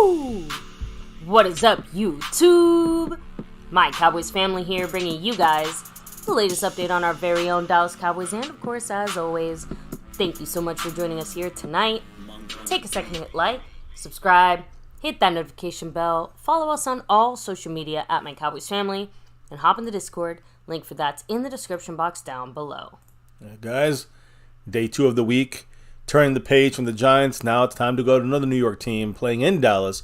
Woo! What is up, YouTube? My Cowboys family here, bringing you guys the latest update on our very own Dallas Cowboys. And of course, as always, thank you so much for joining us here tonight. Take a second to hit like, subscribe, hit that notification bell, follow us on all social media at My Cowboys Family, and hop in the Discord. Link for that's in the description box down below. Guys, day 2 of the week. Turning the page from the Giants. Now it's time to go to another New York team playing in Dallas,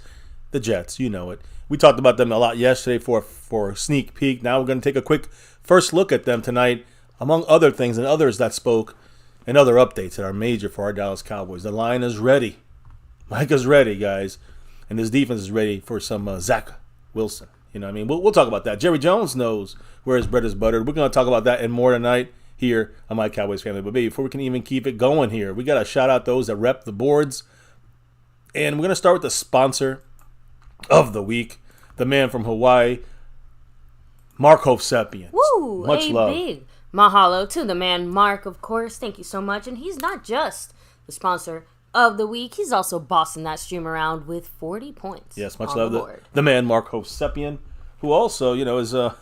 the Jets. You know it. We talked about them a lot yesterday for a sneak peek. Now we're going to take a quick first look at them tonight, among other things and others that spoke and other updates that are major for our Dallas Cowboys. The line is ready. Micah's ready, guys. And this defense is ready for some Zach Wilson. You know what I mean? We'll talk about that. Jerry Jones knows where his bread is buttered. We're going to talk about that and more tonight here on My Cowboys Family. But baby, before we can even keep it going here, we got to shout out those that rep the boards. And we're going to start with the sponsor of the week, the man from Hawaii, Mark Hovsepian. Woo! Much love. Big mahalo to the man, Mark, of course. Thank you so much. And he's not just the sponsor of the week. He's also bossing that stream around with 40 points. Yes, much love. The man, Mark Hovsepian, who also, is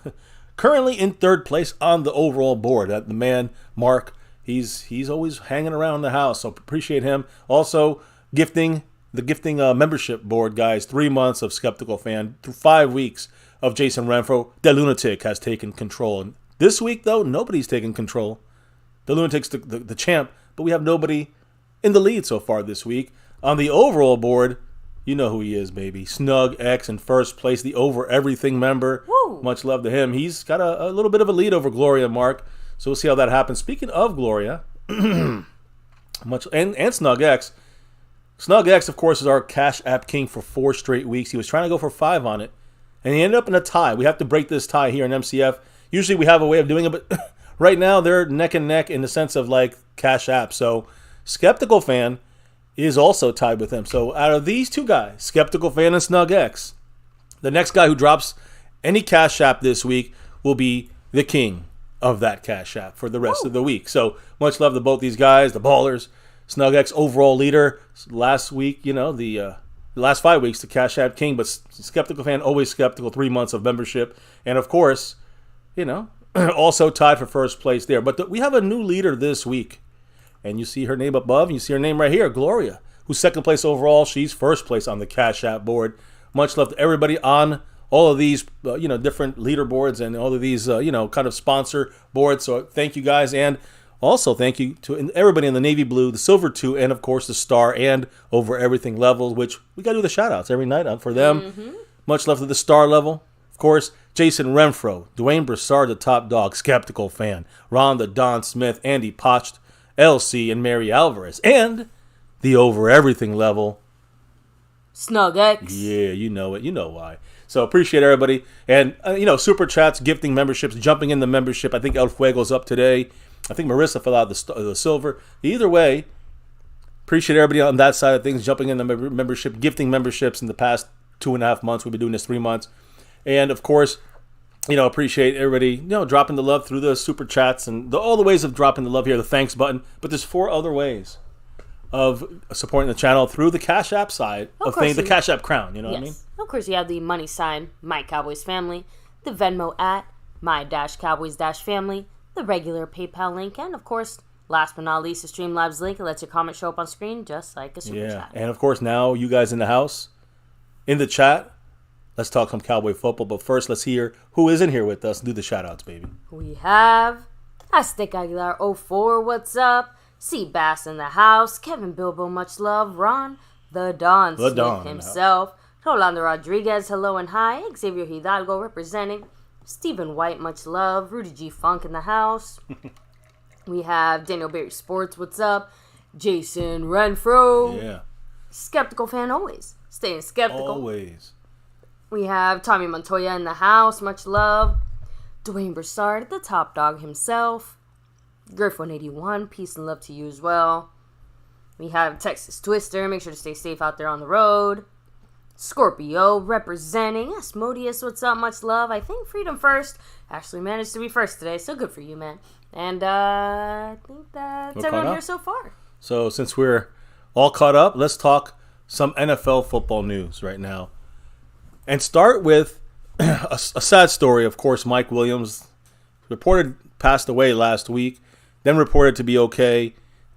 currently in third place on the overall board. The man, Mark, he's always hanging around the house, so appreciate him. Also, gifting membership board, guys. 3 months of Skeptical Fan, 5 weeks of Jason Renfro. The Lunatic has taken control. And this week, though, nobody's taken control. The Lunatic's the champ, but we have nobody in the lead so far this week. On the overall board, you know who he is, baby. Snug X in first place, the Over Everything member. Woo. Much love to him. He's got a little bit of a lead over Gloria Mark, so we'll see how that happens. Speaking of Gloria, and Snug X. Snug X, of course, is our Cash App king for 4 straight weeks. He was trying to go for 5 on it, and he ended up in a tie. We have to break this tie here in MCF. Usually we have a way of doing it, but right now they're neck and neck in the sense of like Cash App. So Skeptical Fan is also tied with him. So out of these two guys, Skeptical Fan and Snug X, the next guy who drops any Cash App this week will be the king of that Cash App for the rest of the week. So much love to both these guys, the ballers. Snug X overall leader last week, the last 5 weeks, the Cash App king, but Skeptical Fan always skeptical, 3 months of membership. And of course, also tied for first place there. But we have a new leader this week. And you see her name above, and you see her name right here, Gloria, who's second place overall. She's first place on the Cash App board. Much love to everybody on all of these, different leaderboards and all of these, kind of sponsor boards. So thank you guys, and also thank you to everybody in the Navy Blue, the Silver 2, and of course the Star and Over Everything levels, which we got to do the shout-outs every night for them. Mm-hmm. Much love to the Star level. Of course, Jason Renfro, Dwayne Broussard, the Top Dog, Skeptical Fan, Ron the Don Smith, Andy Potched, LC, and Mary Alvarez, and the Over Everything level, Snug X. Yeah, you know it. You know why. So appreciate everybody. And, super chats, gifting memberships, jumping in the membership. I think El Fuego's up today. I think Marissa fell out the silver. Either way, appreciate everybody on that side of things, jumping in the membership, gifting memberships in the past 2.5 months. We've been doing this 3 months. And, of course, appreciate everybody, dropping the love through the super chats and all the ways of dropping the love here, the thanks button. But there's 4 other ways of supporting the channel through the Cash App side of things, the Cash App crown, what I mean? Of course, you have the money sign, My Cowboys Family, the Venmo at My-Cowboys-Family, the regular PayPal link, and of course, last but not least, the Streamlabs link. It lets your comment show up on screen just like a super chat. And of course, now you guys in the house, in the chat, let's talk some Cowboy football, but first, let's hear who isn't here with us. Do the shout-outs, baby. We have Aztec Aguilar 04, what's up? C. Bass in the house. Kevin Bilbo, much love. Ron, the Don Smith himself. Rolando Rodriguez, hello and hi. Xavier Hidalgo representing. Stephen White, much love. Rudy G. Funk in the house. We have Daniel Berry Sports, what's up? Jason Renfro. Yeah. Skeptical Fan always. Staying skeptical. Always. We have Tommy Montoya in the house, much love. Dwayne Broussard, the Top Dog himself. Griff181, peace and love to you as well. We have Texas Twister, make sure to stay safe out there on the road. Scorpio representing. Asmodeus, what's up, much love. I think Freedom First actually managed to be first today, so good for you, man. And I think that's everyone here so far. So since we're all caught up, let's talk some NFL football news right now. And start with a sad story. Of course, Mike Williams, reported passed away last week, then reported to be okay.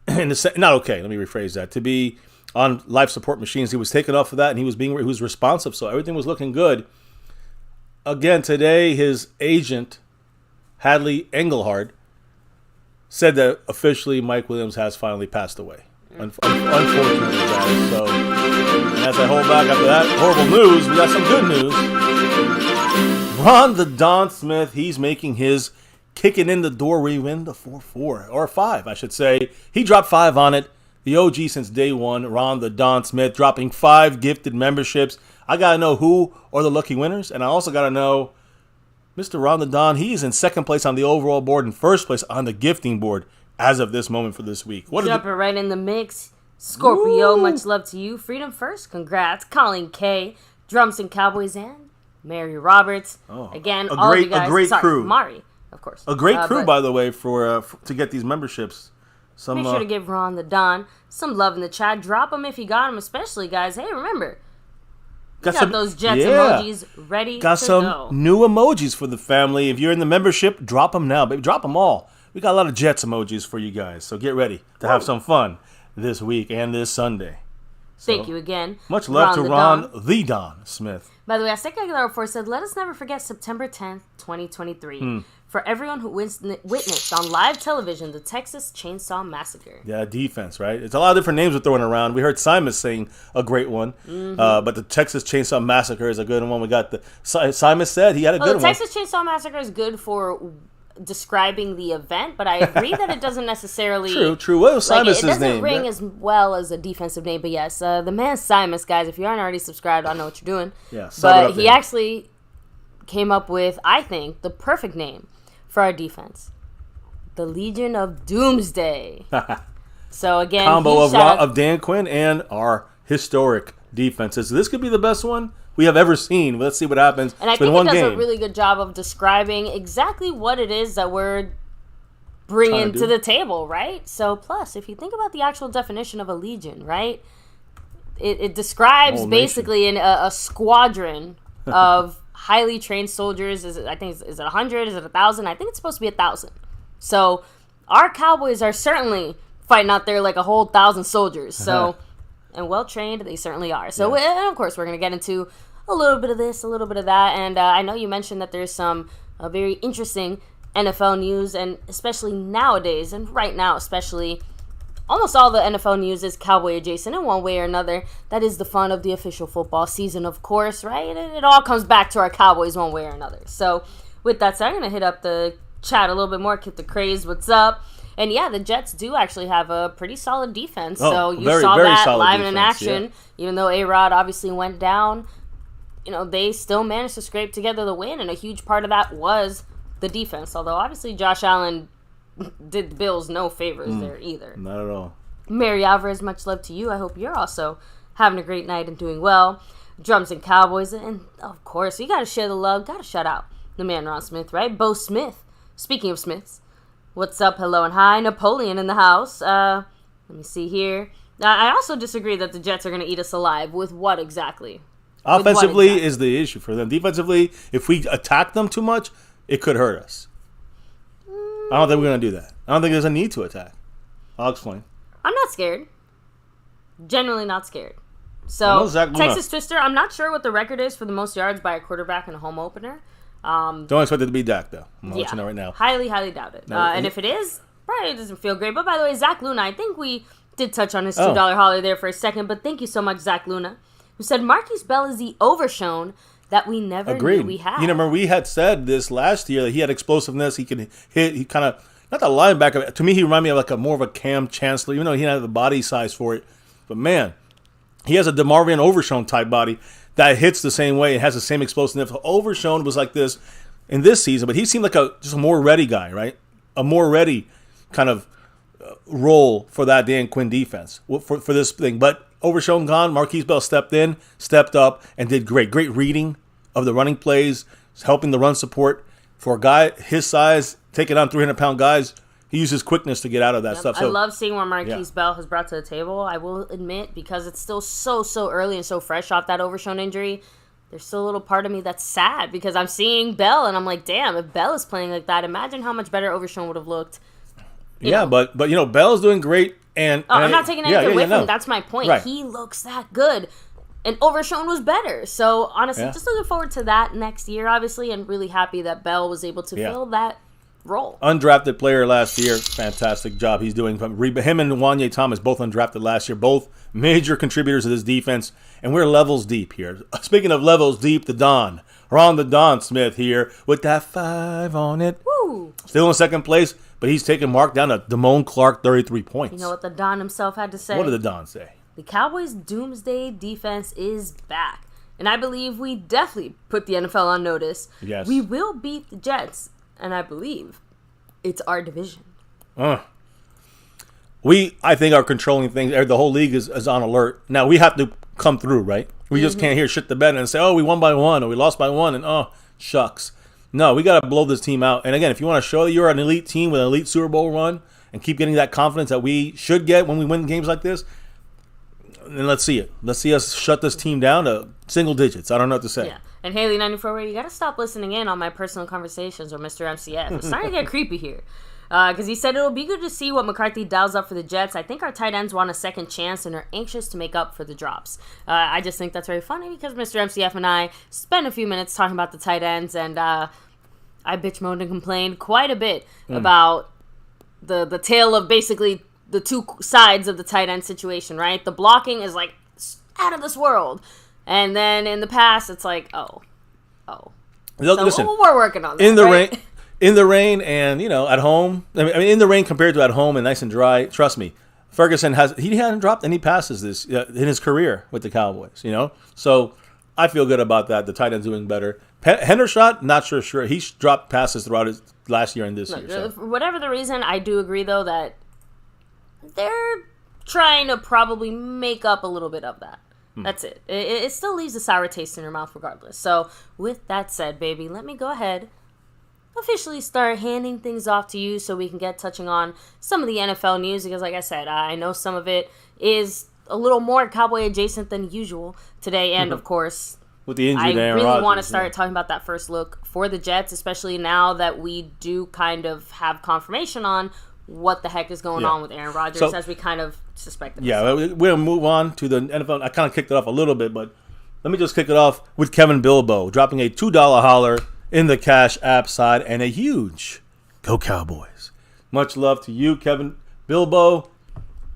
Not okay, let me rephrase that. To be on life support machines. He was taken off of that, and he was responsive, so everything was looking good. Again, today, his agent, Hadley Engelhard, said that officially Mike Williams has finally passed away. Unfortunately, guys. So, and as I hold back after that horrible news, we got some good news. Ron the Don Smith, he's making his kicking in the door where he win the 4-4, or 5, I should say. He dropped 5 on it. The OG since day one, Ron the Don Smith, dropping 5 gifted memberships. I got to know who are the lucky winners, and I also got to know Mr. Ron the Don. He's in second place on the overall board and first place on the gifting board as of this moment for this week. Jumping right in the mix. Scorpio, Woo! Much love to you. Freedom First, congrats. Colin K, Drums and Cowboys, and Mary Roberts. Again, all of you guys. A great crew. Mari, of course. A great crew, by the way, for to get these memberships. Make sure to give Ron the Don some love in the chat. Drop them if you got them, especially, guys. Hey, remember, got those Jets emojis ready to go. Got some new emojis for the family. If you're in the membership, drop them now, baby. Drop them all. We got a lot of Jets emojis for you guys, so get ready to have some fun this week and this Sunday. Thank you again. Much love to Ron the Don Smith. By the way, Azteca Aguilar 4 said, let us never forget September 10th, 2023. For everyone who witnessed on live television the Texas Chainsaw Massacre. Yeah, defense, right? It's a lot of different names we're throwing around. We heard Simon saying a great one, but the Texas Chainsaw Massacre is a good one. We got the Simon said he had a good one. The Texas Chainsaw Massacre is good for describing the event, but I agree that it doesn't necessarily... True. What was Simus's name? It doesn't ring as well as a defensive name, but yes, the man Simus, guys, if you aren't already subscribed, I know what you're doing. Yeah, but he actually came up with, I think, the perfect name for our defense. The Legion of Doomsday. So again, combo of Dan Quinn and our historic defenses. This could be the best one we have ever seen. Let's see what happens. And I think it does a really good job of describing exactly what it is that we're bringing to the table, right? So plus, if you think about the actual definition of a legion, right? It describes basically a squadron of highly trained soldiers. Is it 100? Is it 1,000? I think it's supposed to be 1,000. So our Cowboys are certainly fighting out there like a whole 1,000 soldiers. So and well trained, they certainly are. So and of course we're gonna get into a little bit of this, a little bit of that, and I know you mentioned that there's some very interesting NFL news, and especially nowadays, and right now especially, almost all the NFL news is Cowboy adjacent in one way or another. That is the fun of the official football season, of course, right? It all comes back to our Cowboys one way or another. So with that said, I'm going to hit up the chat a little bit more, Kip the Craze, what's up? And yeah, the Jets do actually have a pretty solid defense. So you saw that live in action. Even though A-Rod obviously went down, you know, they still managed to scrape together the win, and a huge part of that was the defense. Although obviously Josh Allen did the Bills no favors there either. Not at all. Mary Alvarez, much love to you. I hope you're also having a great night and doing well. Drums and Cowboys, and of course, you got to share the love. Got to shout out the man Ron Smith, right? Bo Smith. Speaking of Smiths, what's up? Hello and hi. Napoleon in the house. Let me see here. I also disagree that the Jets are going to eat us alive. With what exactly? Offensively is the issue for them. Defensively, if we attack them too much, it could hurt us. I don't think we're going to do that. I don't think there's a need to attack. I'll explain. I'm not scared. Genuinely not scared. So, Texas Twister, I'm not sure what the record is for the most yards by a quarterback in a home opener. Don't expect it to be Dak, though. I'm going to let you know right now. Highly, highly doubt it. And if it is, probably doesn't feel great. But by the way, Zach Luna, I think we did touch on his $2 holiday there for a second. But thank you so much, Zach Luna, who said Marquise Bell is the overshown that we never knew we had. You know, remember we had said this last year that he had explosiveness. He could hit. He kind of, not the linebacker. To me, he reminded me of like more of a Cam Chancellor, even though he didn't have the body size for it. But man, he has a DeMarvin Overshown type body that hits the same way and has the same explosiveness. Overshown was like this in this season, but he seemed like just a more ready guy, right? A more ready kind of role for that Dan Quinn defense for this thing. But Overshown gone, Marquise Bell stepped in, stepped up, and did great. Great reading of the running plays, helping the run support. For a guy his size, taking on 300-pound guys, he used his quickness to get out of that stuff. I So love seeing what Marquise Bell has brought to the table. I will admit, because it's still so early and so fresh off that Overshown injury, there's still a little part of me that's sad because I'm seeing Bell and I'm like, damn, if Bell is playing like that, imagine how much better Overshown would have looked. But Bell's doing great. And I'm not taking anything away from him. That's my point. Right. He looks that good. And Overshown was better. So, honestly, just looking forward to that next year, obviously, and really happy that Bell was able to fill that role. Undrafted player last year. Fantastic job he's doing. Him and Wanye Thomas, both undrafted last year. Both major contributors to this defense. And we're levels deep here. Speaking of levels deep, the Don. Ron the Don Smith here with that 5 on it. Woo! Still in second place, but he's taking Mark down to Damone Clark, 33 points. You know what the Don himself had to say? What did the Don say? The Cowboys' doomsday defense is back. And I believe we definitely put the NFL on notice. Yes. We will beat the Jets, and I believe it's our division. We, I think, are controlling things. The whole league is on alert. Now, we have to come through, right? We just can't hear shit the bed and say, oh, we won by 1 or we lost by 1 and, oh, shucks. No, we got to blow this team out. And again, if you want to show that you're an elite team with an elite Super Bowl run and keep getting that confidence that we should get when we win games like this, then let's see it. Let's see us shut this team down to single digits. I don't know what to say. Yeah. And Haley 94, you got to stop listening in on my personal conversations with Mr. MCF. It's starting to get creepy here. Because he said it'll be good to see what McCarthy dials up for the Jets. I think our tight ends want a second chance and are anxious to make up for the drops. I just think that's very funny because Mr. MCF and I spent a few minutes talking about the tight ends, and I bitch moaned and complained quite a bit about the tale of basically the two sides of the tight end situation, right? The blocking is like out of this world. And then in the past, it's like, oh. Listen, we're working on that, In the rain and, at home. I mean, in the rain compared to at home and nice and dry. Trust me, Ferguson he hadn't dropped any passes this in his career with the Cowboys. So I feel good about that. The tight end's doing better. Hendershot, not sure. He's dropped passes throughout his last year and this year. So. For whatever the reason, I do agree though that they're trying to probably make up a little bit of that. That's it. It still leaves a sour taste in your mouth regardless. So with that said, baby, let me go ahead. Officially start handing things off to you so we can get touching on some of the NFL news because like I said, I know some of it is a little more Cowboy adjacent than usual today and of course with the injury I really want to start talking about that first look for the Jets, especially now that we do kind of have confirmation on what the heck is going on with Aaron Rodgers as we kind of suspected. Yeah, we're going to move on to the NFL. I kind of kicked it off a little bit, but let me just kick it off with Kevin Bilbo dropping a $2 holler in the Cash App side, and a huge Go Cowboys. Much love to you, Kevin Bilbo.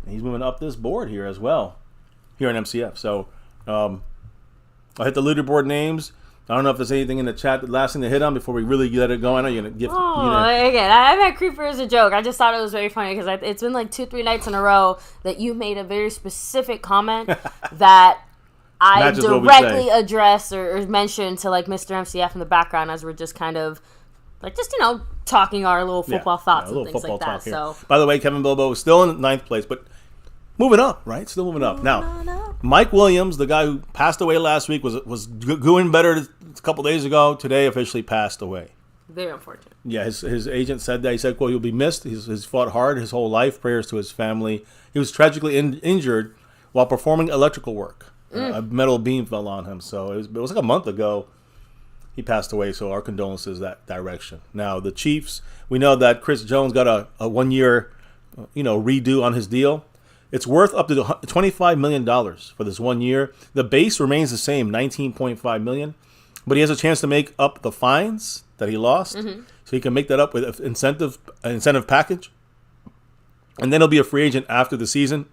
He's moving up this board here as well, here in MCF. So I'll hit the leaderboard names. I don't know if there's anything in the chat, the last thing to hit on before we really get it going. I know you're going to give... Again, I've had Creeper as a joke. I just thought it was very funny because it's been like 2-3 nights in a row that you made a very specific comment that... I directly address or mention to like Mr. MCF in the background as we're just kind of like talking our little football thoughts and things like that. So by the way, Kevin Bilbo is still in 9th place, but moving up, right? Still moving up. Now, Mike Williams, the guy who passed away last week, was doing better a couple days ago. Today, officially passed away. Very unfortunate. Yeah, his agent said that. He said, "quote He'll be missed. He's fought hard his whole life. Prayers to his family. He was tragically injured while performing electrical work." A metal beam fell on him, so it was like a month ago he passed away, so our condolences that direction. Now, the Chiefs, we know that Chris Jones got a 1-year redo on his deal. It's worth up to $25 million for this 1 year. The base remains the same, $19.5 million, but he has a chance to make up the fines that he lost, so he can make that up with an incentive package, and then he'll be a free agent after the season.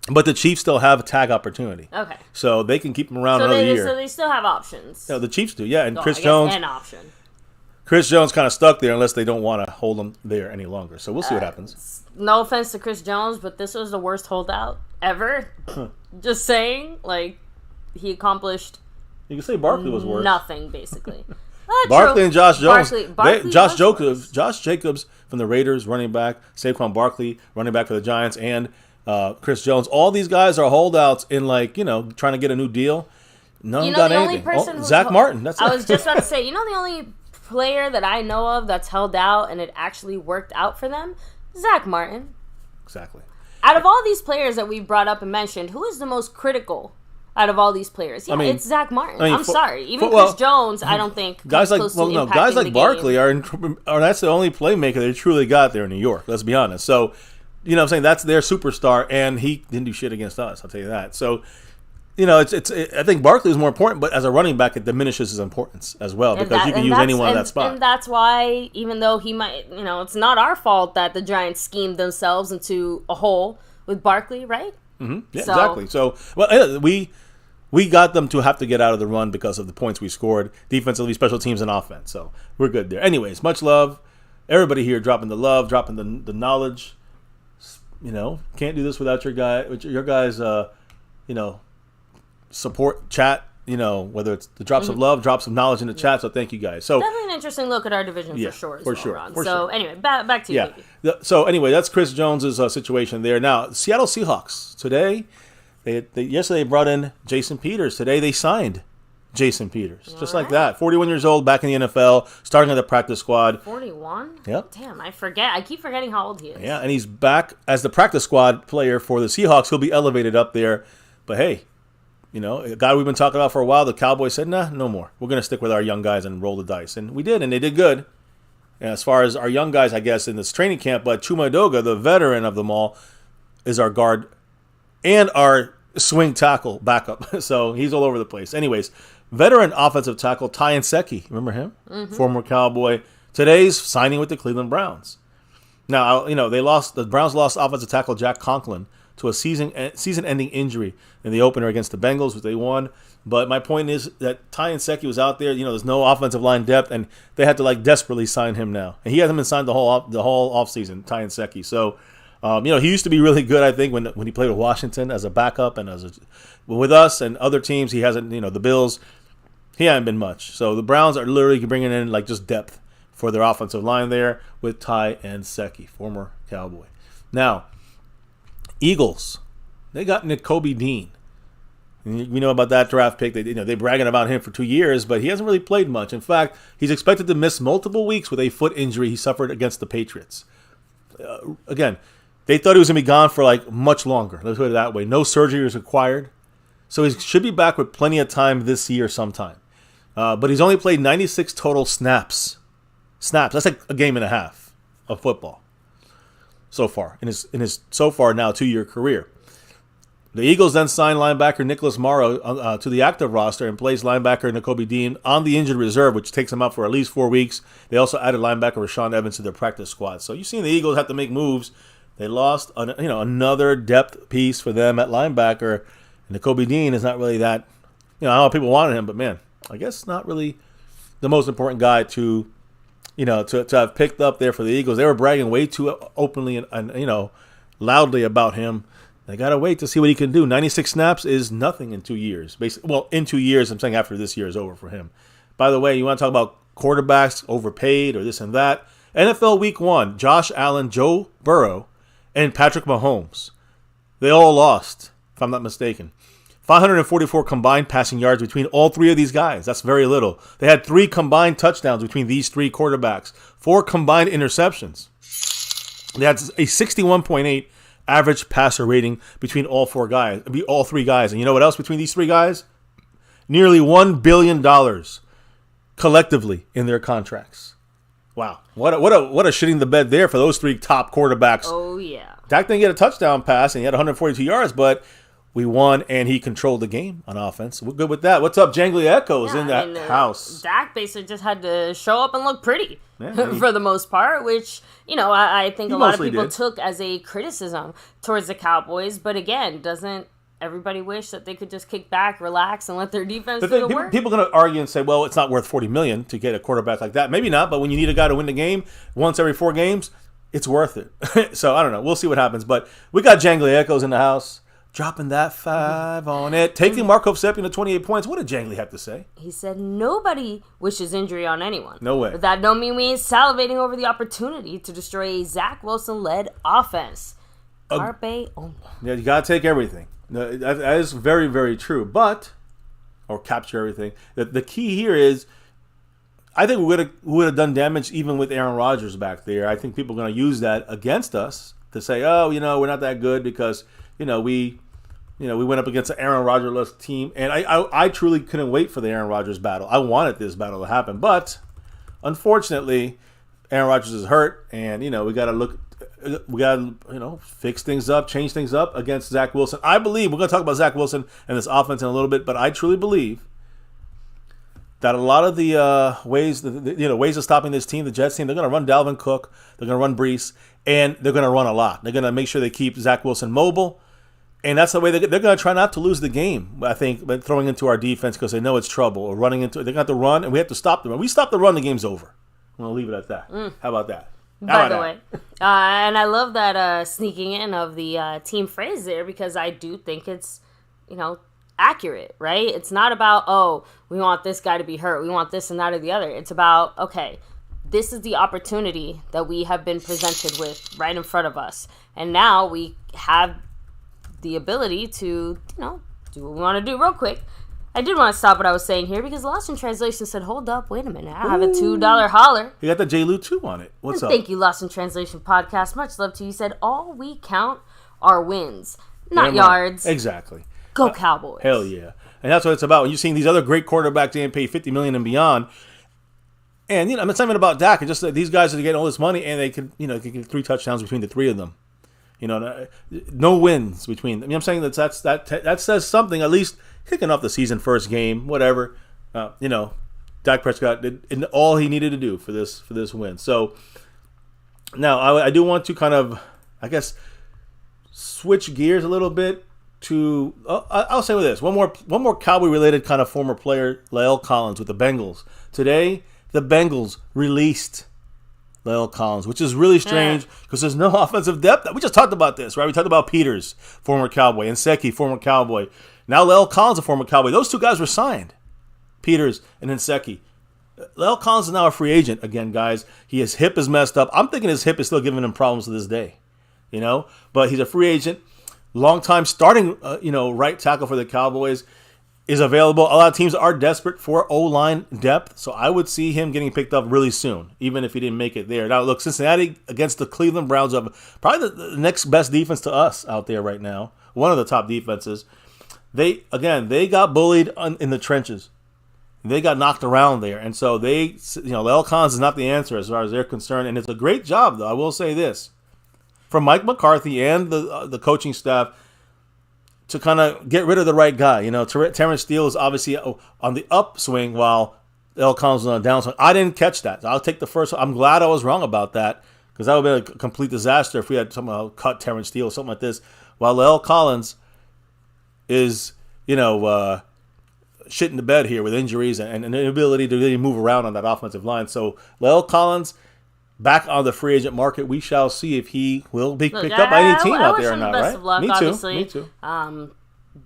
But the Chiefs still have a tag opportunity. Okay. So they can keep him around another year. So they still have options. No, the Chiefs do, yeah. And Chris Jones. An option. Chris Jones kind of stuck there unless they don't want to hold him there any longer. So we'll see what happens. No offense to Chris Jones, but this was the worst holdout ever. Just saying. Like, he accomplished... You can say Barkley was worse. Nothing, basically. Barkley and Josh Jones. Josh Jacobs from the Raiders, running back. Saquon Barkley, running back for the Giants, and... Chris Jones, all these guys are holdouts in trying to get a new deal. None got anything. Zach Martin. That's I was just about to say, the only player that I know of that's held out and it actually worked out for them, Zach Martin. Exactly. Out of all these players that we've brought up and mentioned, who is the most critical out of all these players? Yeah, it's Zach Martin. I'm sorry. Even Chris Jones, I don't think guys like Barkley are that's the only playmaker they truly got there in New York. Let's be honest. So, you know what I'm saying? That's their superstar, and he didn't do shit against us. I'll tell you that. So, you know, I think Barkley is more important, but as a running back, it diminishes his importance as well because you can use anyone in that spot. And that's why, even though he might, you know, it's not our fault that the Giants schemed themselves into a hole with Barkley, right? Mm-hmm. Yeah, exactly. So, we got them to have to get out of the run because of the points we scored defensively, special teams, and offense. So we're good there. Anyways, much love. Everybody here dropping the love, dropping the knowledge. You know, can't do this without your guys, you know, support chat. You know, whether it's the drops of love, drops of knowledge in the chat. So thank you guys. So definitely an interesting look at our division for sure. For sure. So anyway, back to you. Yeah. So anyway, that's Chris Jones's situation there. Now, Seattle Seahawks today. Yesterday they brought in Jason Peters. Today they signed Jason Peters. Just like that. 41 years old, back in the NFL, starting on the practice squad. 41? Yep. Damn, I forget. I keep forgetting how old he is. Yeah, and he's back as the practice squad player for the Seahawks. He'll be elevated up there. But hey, you know, a guy we've been talking about for a while, the Cowboys said, nah, no more. We're going to stick with our young guys and roll the dice. And we did, and they did good. And as far as our young guys, I guess, in this training camp, but Chuma Edoga, the veteran of them all, is our guard and our swing tackle backup. So he's all over the place. Anyways, veteran offensive tackle Ty Nsekhe. Remember him? Mm-hmm. Former Cowboy. Today's signing with the Cleveland Browns. Now, you know, the Browns lost offensive tackle Jack Conklin to a season-ending injury in the opener against the Bengals, which they won. But my point is that Ty Nsekhe was out there. You know, there's no offensive line depth, and they had to desperately sign him now. And he hasn't been signed the whole offseason, Ty Nsekhe. So, you know, he used to be really good, I think, when he played with Washington as a backup and with us and other teams. He hasn't, you know, the Bills, he hasn't been much. So the Browns are literally bringing in just depth for their offensive line there with Ty Nsekhe, former Cowboy. Now, Eagles, they got Nakobe Dean. We know about that draft pick. They're bragging about him for 2 years, but he hasn't really played much. In fact, he's expected to miss multiple weeks with a foot injury he suffered against the Patriots. Again, they thought he was going to be gone for much longer. Let's put it that way. No surgery was required. So he should be back with plenty of time this year sometime. But he's only played 96 total snaps. That's like a game and a half of football so far in his so far now 2-year career. The Eagles then signed linebacker Nicholas Morrow to the active roster and placed linebacker Nakobe Dean on the injured reserve, which takes him out for at least 4 weaks. They also added linebacker Rashawn Evans to their practice squad. So you've seen the Eagles have to make moves. They lost another depth piece for them at linebacker. And Nakobe Dean is not really that, I don't know if people wanted him, but man, I guess not really the most important guy to have picked up there for the Eagles. They were bragging way too openly and loudly about him. They got to wait to see what he can do. 96 snaps is nothing in 2 years. In 2 years, I'm saying after this year is over for him. By the way, you want to talk about quarterbacks overpaid or this and that? NFL Week 1, Josh Allen, Joe Burrow, and Patrick Mahomes. They all lost, if I'm not mistaken. 544 combined passing yards between all three of these guys. That's very little. They had 3 combined touchdowns between these 3 quarterbacks. 4 combined interceptions. They had a 61.8 average passer rating between all 3 guys. And you know what else between these 3 guys? Nearly $1 billion collectively in their contracts. Wow. What a shitting the bed there for those 3 top quarterbacks. Oh, yeah. Dak didn't get a touchdown pass, and he had 142 yards, but we won, and he controlled the game on offense. We're good with that. What's up, Jangly Echoes in that house? Dak basically just had to show up and look pretty for the most part, which, I think a lot of people took as a criticism towards the Cowboys. But again, doesn't everybody wish that they could just kick back, relax, and let their defense do the work? People are going to argue and say, well, it's not worth $40 million to get a quarterback like that. Maybe not, but when you need a guy to win the game once every 4 games, it's worth it. So, I don't know. We'll see what happens. But we got Jangly Echoes in the house. Dropping that 5 on it. Taking Marco Seppi to 28 points. What did Jangly have to say? He said nobody wishes injury on anyone. No way. But that don't mean we ain't salivating over the opportunity to destroy a Zach Wilson-led offense. Carpe Oma. Yeah, you got to take everything. That is very, very true. But, or capture everything. The key here is, I think we would have done damage even with Aaron Rodgers back there. I think people are going to use that against us to say, oh, we're not that good because, we went up against an Aaron Rodgers-less team. And I truly couldn't wait for the Aaron Rodgers battle. I wanted this battle to happen. But, unfortunately, Aaron Rodgers is hurt. And, we got to fix things up, change things up against Zach Wilson. I believe, we're going to talk about Zach Wilson and this offense in a little bit, but I truly believe that a lot of the ways of stopping this team, the Jets team, they're going to run Dalvin Cook, they're going to run Brees, and they're going to run a lot. They're going to make sure they keep Zach Wilson mobile, and that's the way they're going to try not to lose the game, I think, by throwing into our defense because they know it's trouble, or running into. They're going to have to run, and we have to stop the run. We stop the run, the game's over. I'm going to leave it at that. How about that? By the way, and I love that sneaking in of the team phrase there because I do think it's, accurate, right? It's not about, oh, we want this guy to be hurt. We want this and that or the other. It's about, okay, this is the opportunity that we have been presented with right in front of us. And now we have the ability to, do what we want to do real quick. I did want to stop what I was saying here because Lost in Translation said, hold up, wait a minute. I have a $2 holler. You got the J. Lou 2 on it. What's up? Thank you, Lost in Translation podcast. Much love to you. Said, all we count are wins, not yards. Exactly. Go Cowboys. Hell yeah. And that's what it's about. When you're seeing these other great quarterbacks getting paid $50 million and beyond, and, it's not even about Dak. It's just that these guys are getting all this money and they can, they can get 3 touchdowns between the 3 of them. No wins between them. I'm saying that says something, at least kicking off the season first game, whatever. Dak Prescott did all he needed to do for this win. So now I do want to kind of, I guess, switch gears a little bit to I'll say with this one more Cowboy related kind of former player, La'el Collins with the Bengals. Today the Bengals released La'el Collins, which is really strange because there's no offensive depth. We just talked about this, right? We talked about Peters, former Cowboy, and Nsekhe, former Cowboy. Now La'el Collins, a former Cowboy. Those 2 guys were signed, Peters and Nsekhe. La'el Collins is now a free agent again, guys. His hip is messed up. I'm thinking his hip is still giving him problems to this day, But he's a free agent. Long-time starting, right tackle for the Cowboys is available. A lot of teams are desperate for O-line depth, so I would see him getting picked up really soon, even if he didn't make it there. Now, look, Cincinnati against the Cleveland Browns, probably the next best defense to us out there right now, one of the top defenses. They got bullied in the trenches. They got knocked around there, and so La'el Collins is not the answer as far as they're concerned, and it's a great job, though. I will say this. From Mike McCarthy and the coaching staff to kind of get rid of the right guy. Terrence Steele is obviously on the upswing while La'el Collins is on the downswing. I didn't catch that. So I'll take the first. I'm glad I was wrong about that because that would have been a complete disaster if we had somehow cut Terrence Steele or something like this. While La'el Collins is, shit in the bed here with injuries and an inability to really move around on that offensive line. So La'el Collins back on the free agent market. We shall see if he will be picked up by any team out there or not, right? Of luck, Me too. Obviously. Me too.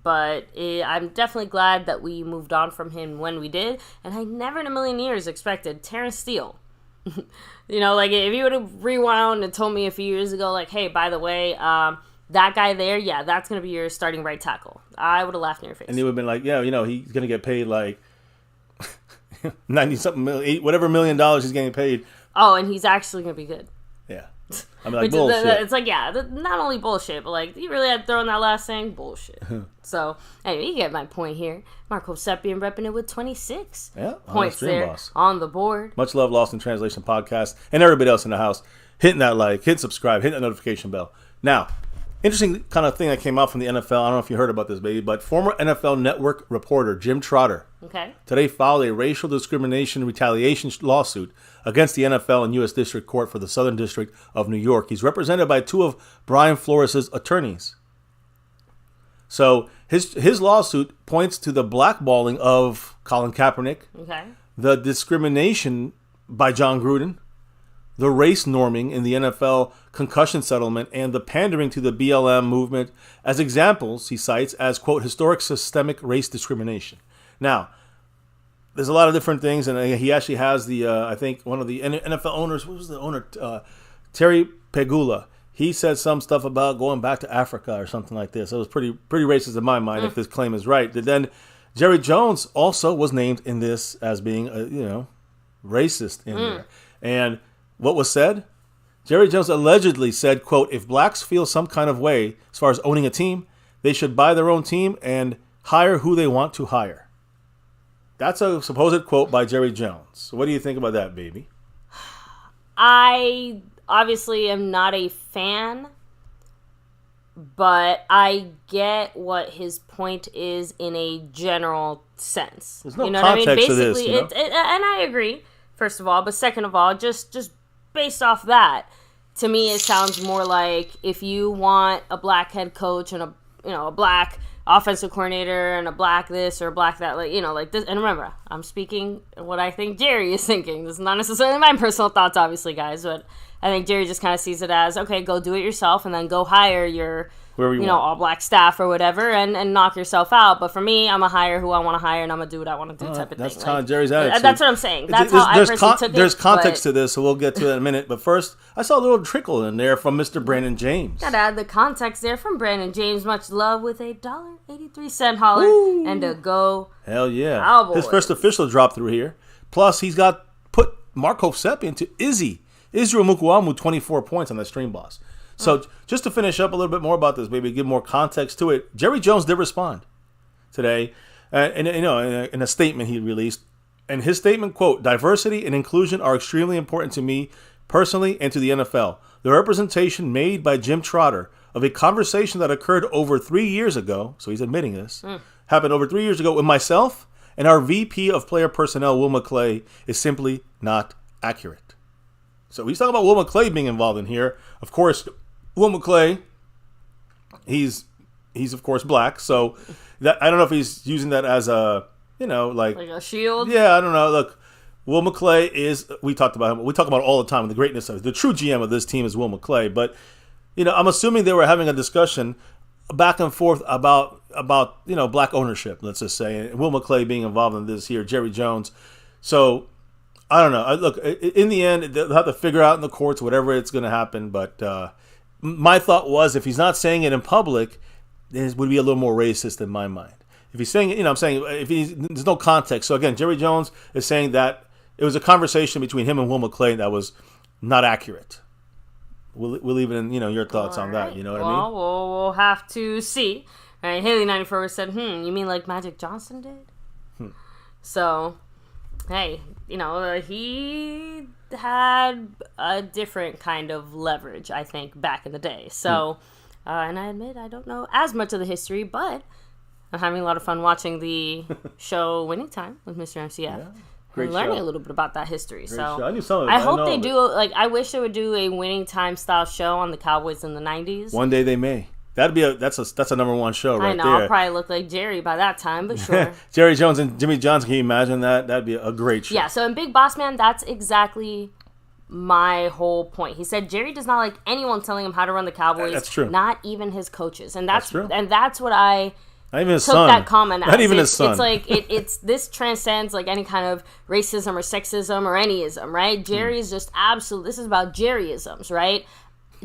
But I'm definitely glad that we moved on from him when we did. And I never in a million years expected Terrence Steele. If you would have rewound and told me a few years ago, like, hey, by the way, that guy there, yeah, that's going to be your starting right tackle. I would have laughed in your face. And he would have been like, yeah, he's going to get paid like 90-something million, whatever $1 million he's getting paid. Oh, and he's actually going to be good. Yeah. I'm like, bullshit. It's like, not only bullshit, but like, you really had to throw in that last thing? Bullshit. So, anyway, you get my point here. Marco Seppian repping it with 26 points there on the board. Much love, Lost in Translation podcast, and everybody else in the house. Hitting that like, hit subscribe, hit that notification bell. Now, interesting kind of thing that came out from the NFL. I don't know if you heard about this, baby, but former NFL Network reporter Jim Trotter today filed a racial discrimination retaliation lawsuit against the NFL and U.S. District Court for the Southern District of New York. He's represented by 2 of Brian Flores' attorneys. So his lawsuit points to the blackballing of Colin Kaepernick, the discrimination by John Gruden, the race norming in the NFL concussion settlement, and the pandering to the BLM movement as examples he cites as, quote, historic systemic race discrimination. Now, there's a lot of different things, and he actually has the, I think, one of the NFL owners, what was the owner? Terry Pegula. He said some stuff about going back to Africa or something like this. It was pretty racist in my mind if this claim is right. Then Jerry Jones also was named in this as being, racist in there. And what was said? Jerry Jones allegedly said, quote, if blacks feel some kind of way as far as owning a team, they should buy their own team and hire who they want to hire. That's a supposed quote by Jerry Jones. So what do you think about that, baby? I obviously am not a fan, but I get what his point is in a general sense. There's no context to this, you know? And I agree, first of all, but second of all, just based off that, to me it sounds more like if you want a black head coach and a black offensive coordinator and a black this or a black that, like this. And remember, I'm speaking what I think Jerry is thinking. This is not necessarily my personal thoughts, obviously, guys, but I think Jerry just kind of sees it as, okay, go do it yourself and then go hire your all black staff or whatever and knock yourself out. But for me, I'm going to hire who I want to hire and I'm going to do what I want to do type of thing. That's kind of Jerry's attitude. That's what I'm saying. That's how I personally took it. There's context to this, so we'll get to that in a minute. But first, I saw a little trickle in there from Mr. Brandon James. Gotta add the context there from Brandon James. Much love with a $1.83 holler and a go. Hell yeah. Cowboys. His first official drop through here. Plus, he's got put Marco Seppi to Israel Mukuamu 24 points on that stream boss. So just to finish up a little bit more about this, maybe give more context to it, Jerry Jones did respond today, in a statement he released. And his statement, quote, diversity and inclusion are extremely important to me personally and to the NFL. The representation made by Jim Trotter of a conversation that occurred over 3 years ago, so he's admitting this, happened over 3 years ago with myself and our VP of player personnel, Will McClay, is simply not accurate. So he's talking about Will McClay being involved in here. Of course, Will McClay, he's of course black, so that I don't know if he's using that as a like a shield. Yeah, I don't know. Look, Will McClay we talked about him. We talk about it all the time. The greatness of it. The true GM of this team is Will McClay. But I'm assuming they were having a discussion back and forth about black ownership. Let's just say, and Will McClay being involved in this here, Jerry Jones. So I don't know. Look, in the end, they'll have to figure out in the courts whatever it's going to happen. But my thought was, if he's not saying it in public, it would be a little more racist in my mind. If he's saying it, I'm saying if there's no context. So again, Jerry Jones is saying that it was a conversation between him and Will McClay that was not accurate. We'll leave it in your thoughts on that. You know what I mean? Well, we'll have to see. All right, Haley94 said, you mean like Magic Johnson did? So, hey, he had a different kind of leverage, I think, back in the day. So, and I admit I don't know as much of the history, but I'm having a lot of fun watching the show Winning Time with Mr. MCF. Yeah. Great learning a little bit about that history. Great so show. I knew some of it. I hope they do. I wish they would do a Winning Time style show on the Cowboys in the '90s. One day they may. That'd be that's a #1 show right there. I know. I'll probably look like Jerry by that time, but sure. Jerry Jones and Jimmy Johnson. Can you imagine that? That'd be a great show. Yeah. So in Big Boss Man, that's exactly my whole point. He said Jerry does not like anyone telling him how to run the Cowboys. That's true. Not even his coaches, and that's true. And that's what I. Not even his took son. That comment as. Not even his son. It's like it's this transcends like any kind of racism or sexism or anyism, right? Jerry is just absolute. This is about Jerryisms, right?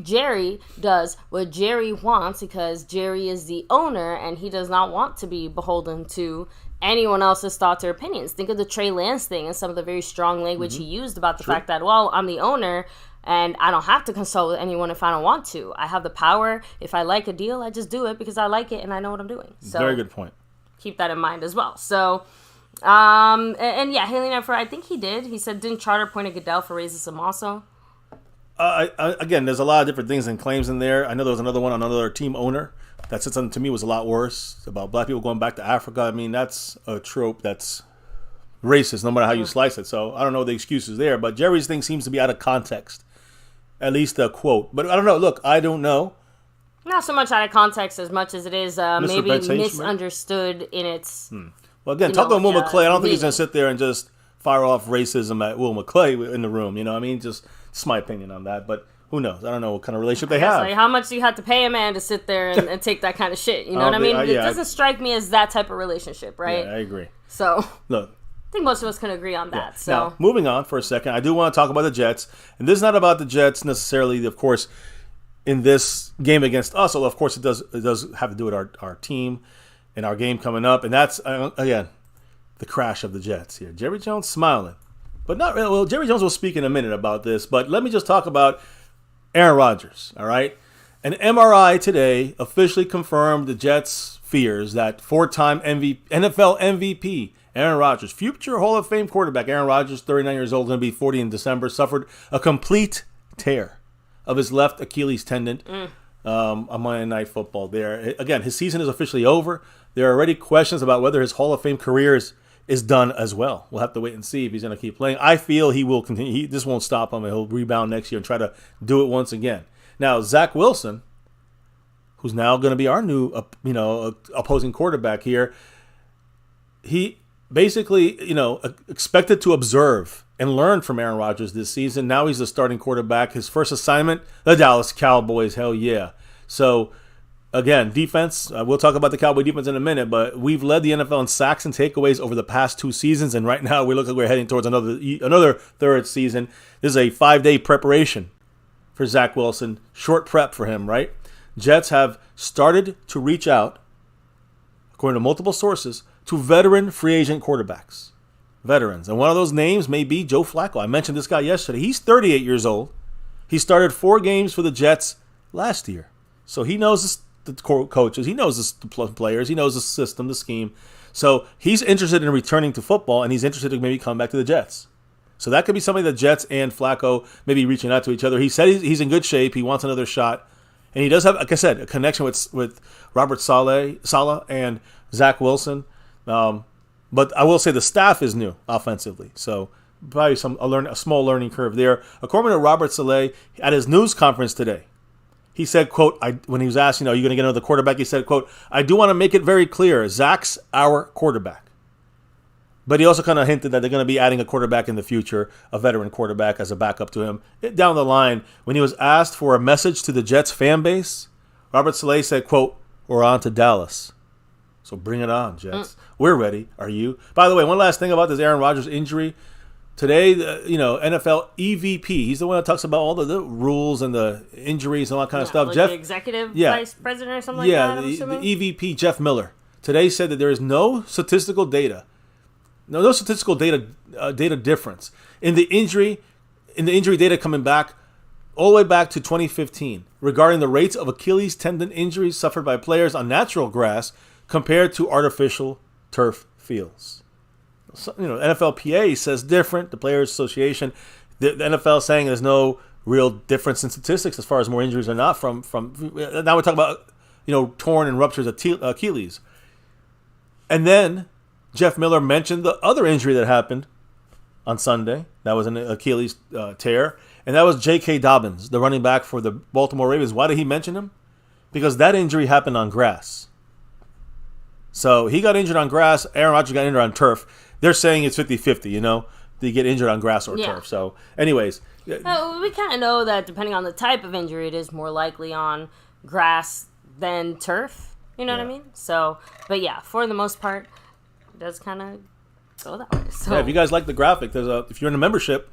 Jerry does what Jerry wants because Jerry is the owner and he does not want to be beholden to anyone else's thoughts or opinions. Think of the Trey Lance thing and some of the very strong language he used about the fact that, well, I'm the owner and I don't have to consult with anyone if I don't want to. I have the power. If I like a deal, I just do it because I like it and I know what I'm doing. So very good point. Keep that in mind as well. So, and yeah, Haley Nefer, I think he did. He said, didn't Charter point at Goodell for racism also? Again, there's a lot of different things and claims in there. I know there was another one on another team owner that said something to me was a lot worse about black people going back to Africa. I mean, that's a trope that's racist, no matter how you slice it. So I don't know the excuses there, but Jerry's thing seems to be out of context, at least a quote. But I don't know. Look, I don't know. Not so much out of context as much as it is maybe misunderstood in its. Well, again, talking about Will McClay, I don't think he's going to sit there and just fire off racism at Will McClay in the room. You know what I mean? Just my opinion on that. But who knows? I don't know what kind of relationship they have. Like, how much do you have to pay a man to sit there and take that kind of shit? You know what I mean? It doesn't strike me as that type of relationship, right? Yeah, I agree. So, look. I think most of us can agree on that. Yeah. So, now, moving on for a second, I do want to talk about the Jets. And this is not about the Jets necessarily, of course, in this game against us. Although, of course, it does have to do with our team and our game coming up. And that's, again, the crash of the Jets here. Jerry Jones smiling. but not really. Well, Jerry Jones will speak in a minute about this, but let me just talk about Aaron Rodgers, all right? An MRI today officially confirmed the Jets' fears that four-time NFL MVP Aaron Rodgers, future Hall of Fame quarterback Aaron Rodgers, 39 years old, going to be 40 in December, suffered a complete tear of his left Achilles tendon on Monday Night Football. There, again, his season is officially over. There are already questions about whether his Hall of Fame career is done as well. We'll have to wait and see if he's going to keep playing. I feel he will continue. This won't stop him, and he'll rebound next year and try to do it once again. Now, Zach Wilson, who's now going to be our new, opposing quarterback here, he basically, expected to observe and learn from Aaron Rodgers this season. Now he's the starting quarterback. His first assignment, the Dallas Cowboys. Hell yeah. So, again, defense, we'll talk about the Cowboy defense in a minute, but we've led the NFL in sacks and takeaways over the past 2 seasons, and right now we look like we're heading towards another third season. This is a 5-day preparation for Zach Wilson. Short prep for him, right? Jets have started to reach out, according to multiple sources, to veteran free agent quarterbacks. Veterans. And one of those names may be Joe Flacco. I mentioned this guy yesterday. He's 38 years old. He started 4 games for the Jets last year. So he knows the coaches. He knows the players. He knows the system, the scheme. So he's interested in returning to football, and he's interested to maybe come back to the Jets. So that could be something that Jets and Flacco may be reaching out to each other. He said he's in good shape. He wants another shot. And he does have, like I said, a connection with Robert Saleh and Zach Wilson. But I will say the staff is new offensively. So probably a small learning curve there. According to Robert Saleh, at his news conference today, he said, quote, when he was asked, are you going to get another quarterback? He said, quote, I do want to make it very clear. Zach's our quarterback. But he also kind of hinted that they're going to be adding a quarterback in the future, a veteran quarterback as a backup to him. Down the line, when he was asked for a message to the Jets fan base, Robert Saleh said, quote, we're on to Dallas. So bring it on, Jets. We're ready. Are you? By the way, one last thing about this Aaron Rodgers injury. Today, NFL EVP, he's the one that talks about all the rules and the injuries and all that kind of stuff. Like Jeff, the executive vice president or something like that? The EVP, Jeff Miller, today said that there is no statistical data. No statistical data difference in the injury data coming back all the way back to 2015 regarding the rates of Achilles tendon injuries suffered by players on natural grass compared to artificial turf fields. So, NFLPA says different. The Players Association, the NFL is saying there's no real difference in statistics as far as more injuries or not. From now we're talking about torn and ruptured Achilles, and then Jeff Miller mentioned the other injury that happened on Sunday. That was an Achilles tear, and that was J.K. Dobbins, the running back for the Baltimore Ravens. Why did he mention him? Because that injury happened on grass. So he got injured on grass. Aaron Rodgers got injured on turf. They're saying it's 50-50, They get injured on grass or turf. So, anyways. We kind of know that depending on the type of injury, it is more likely on grass than turf. You know what I mean? So, but yeah, for the most part, it does kind of go that way. So, if you guys like the graphic, if you're in a membership,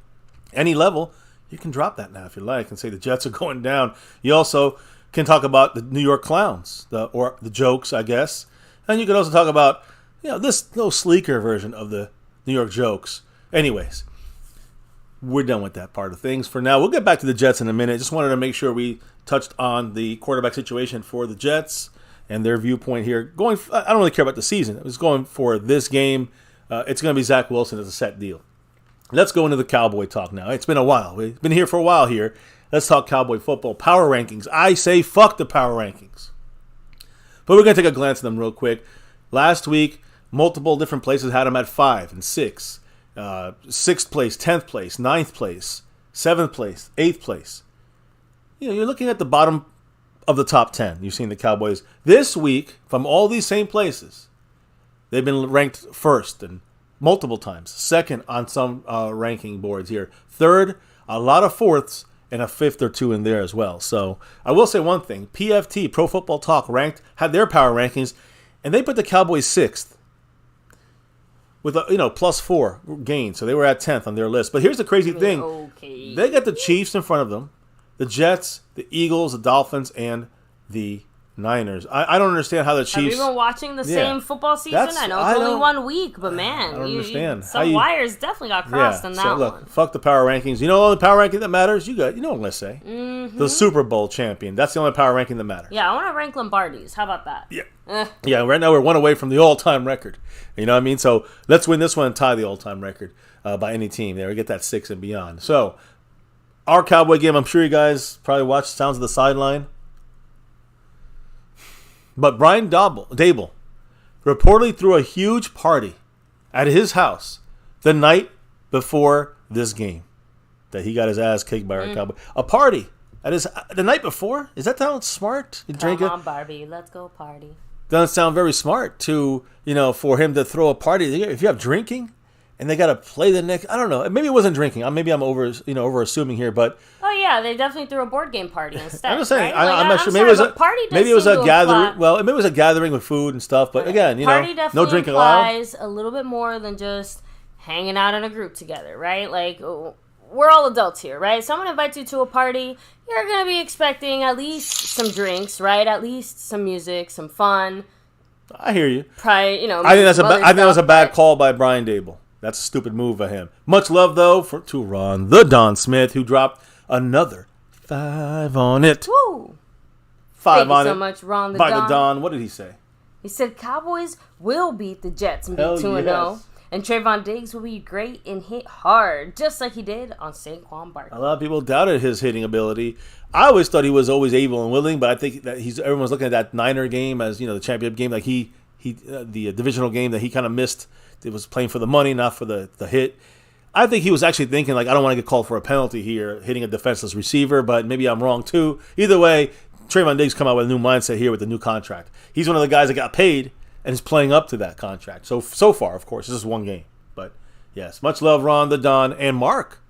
any level, you can drop that now if you like and say the Jets are going down. You also can talk about the New York Clowns, or the jokes, I guess. And you could also talk about, this little sleeker version of the New York jokes. Anyways, we're done with that part of things for now. We'll get back to the Jets in a minute. Just wanted to make sure we touched on the quarterback situation for the Jets and their viewpoint here. I don't really care about the season. I was going for this game. It's going to be Zach Wilson as a set deal. Let's go into the Cowboy talk now. It's been a while. We've been here for a while here. Let's talk Cowboy football. Power rankings. I say fuck the power rankings. But we're going to take a glance at them real quick. Last week, multiple different places had them at 5 and 6. 6th place, 10th place, 9th place, 7th place, 8th place. You're looking at the bottom of the top 10. You've seen the Cowboys. This week, from all these same places, they've been ranked first and multiple times. Second on some ranking boards here. Third, a lot of fourths, and a 5th or 2 in there as well. So I will say one thing. PFT, Pro Football Talk, had their power rankings, and they put the Cowboys 6th with a +4 gain. So they were at 10th on their list. But here's the crazy thing. Okay. They got the Chiefs in front of them, the Jets, the Eagles, the Dolphins, and the Niners. I don't understand how the Have Chiefs. you been watching the same football season? I know it's only 1 week, but man, I don't understand. Some wires definitely got crossed in that so look, one. fuck the power rankings. You know the only power ranking that matters? You know what I'm going to say. The Super Bowl champion. That's the only power ranking that matters. Yeah, I want to rank Lombardi's. How about that? Yeah. Yeah, right now we're one away from the all-time record. You know what I mean? So let's win this one and tie the all-time record by any team there. We get that 6 and beyond. So our Cowboy game, I'm sure you guys probably watched Sounds of the Sideline. But Brian Dable reportedly threw a huge party at his house the night before this game that he got his ass kicked by our Cowboy. A party at the night before? Is that sound smart? Come on, Barbie, let's go party. Doesn't sound very smart for him to throw a party. If you have drinking and they got to play the next, I don't know. Maybe it wasn't drinking. Maybe I'm over assuming here, but oh yeah, they definitely threw a board game party instead. I'm just saying. Right? I'm not sure. Maybe it was a gathering. Well, maybe it was a gathering with food and stuff. But again, party no drinking allowed. Implies a little bit more than just hanging out in a group together, right? Like we're all adults here, right? Someone invites you to a party, you're gonna be expecting at least some drinks, right? At least some music, some fun. I hear you. I think that was a bad call by Brian Dable. That's a stupid move of him. Much love, though, to Ron the Don Smith, who dropped another 5 on it. Woo! 5 on it. Thank you so much, Ron the by Don. the Don. What did he say? He said Cowboys will beat the Jets and be 2-0. Yes. And Trayvon Diggs will be great and hit hard, just like he did on Saquon Barkley. A lot of people doubted his hitting ability. I always thought he was always able and willing, but I think that everyone's looking at that Niner game as the championship game, like the divisional game that he kind of missed. It was playing for the money, not for the hit. I think he was actually thinking, I don't want to get called for a penalty here, hitting a defenseless receiver, but maybe I'm wrong too. Either way, Trayvon Diggs come out with a new mindset here with the new contract. He's one of the guys that got paid and is playing up to that contract. So far, of course, this is one game. But yes, much love, Ron the Don, and Mark.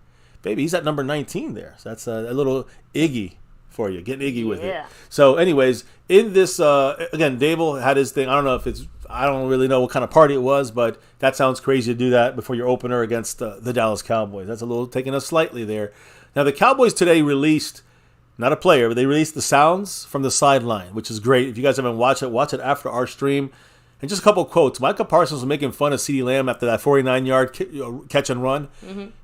Baby, he's at number 19 there. So that's a little Iggy for you. Getting Iggy with it. So anyways, in this, again, Dable had his thing. I don't really know what kind of party it was, but that sounds crazy to do that before your opener against the Dallas Cowboys. That's a little taking us slightly there. Now, the Cowboys today released, not a player, but they released the sounds from the sideline, which is great. If you guys haven't watched it, watch it after our stream. And just a couple quotes. Micah Parsons was making fun of CeeDee Lamb after that 49-yard catch and run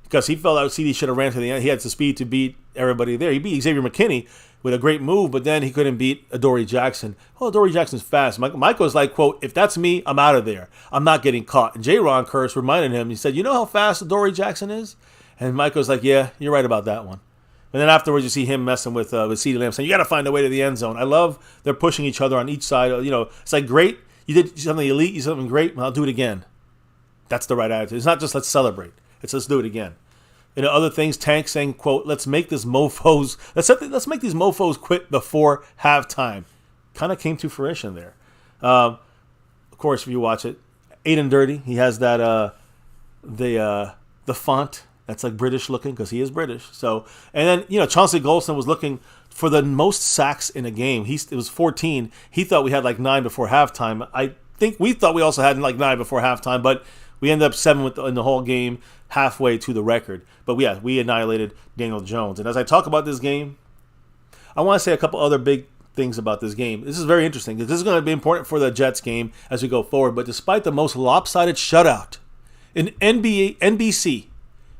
because he felt like CeeDee should have ran to the end. He had the speed to beat everybody there. He beat Xavier McKinney with a great move, but then he couldn't beat Adoree Jackson. Oh, Adoree Jackson's fast. Michael was like, quote, if that's me, I'm out of there. I'm not getting caught. And J-Ron Curse reminded him, he said, you know how fast Adoree Jackson is? And Michael's like, yeah, you're right about that one. And then afterwards, you see him messing with CeeDee Lamb, saying, you got to find a way to the end zone. I love they're pushing each other on each side. It's like, great. You did something elite. You did something great. Well, I'll do it again. That's the right attitude. It's not just let's celebrate. It's let's do it again. Other things, Tank saying, quote, let's make these mofos quit before halftime. Kind of came to fruition there. Of course, if you watch it, Aiden Dirty, he has that the font that's like British looking because he is British. So, and then Chauncey Golston was looking for the most sacks in a game. It was 14. He thought we had like 9 before halftime. I think we thought we also had like 9 before halftime, but we ended up 7 in the whole game, halfway to the record. But yeah, we annihilated Daniel Jones. And as I talk about this game, I want to say a couple other big things about this game. This is very interesting because this is going to be important for the Jets game as we go forward. But despite the most lopsided shutout in NBC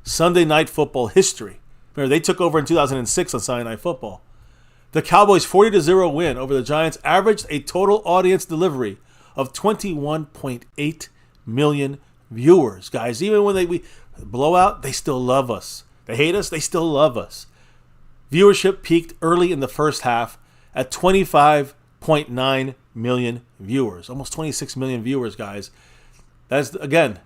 Sunday Night Football history, remember they took over in 2006 on Sunday Night Football, the Cowboys' 40-0 win over the Giants averaged a total audience delivery of 21.8 million viewers. Guys, even when we blow out, they still love us. They hate us, they still love us. Viewership peaked early in the first half at 25.9 million viewers. Almost 26 million viewers, guys. That's, again,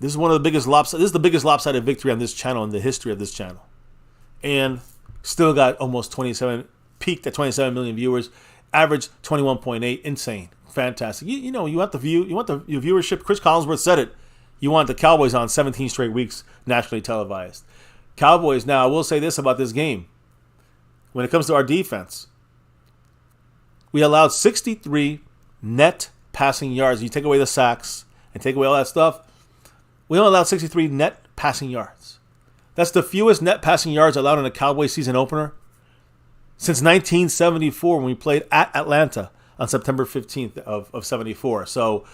this is the biggest lopsided victory on this channel in the history of this channel. And still got almost 27, peaked at 27 million viewers, averaged 21.8, insane, fantastic. You want your viewership. Chris Collinsworth said it. You want the Cowboys on 17 straight weeks nationally televised. Cowboys. Now, I will say this about this game. When it comes to our defense, we allowed 63 net passing yards. You take away the sacks and take away all that stuff, we only allowed 63 net passing yards. That's the fewest net passing yards allowed in a Cowboys season opener since 1974 when we played at Atlanta on September 15th of 74. So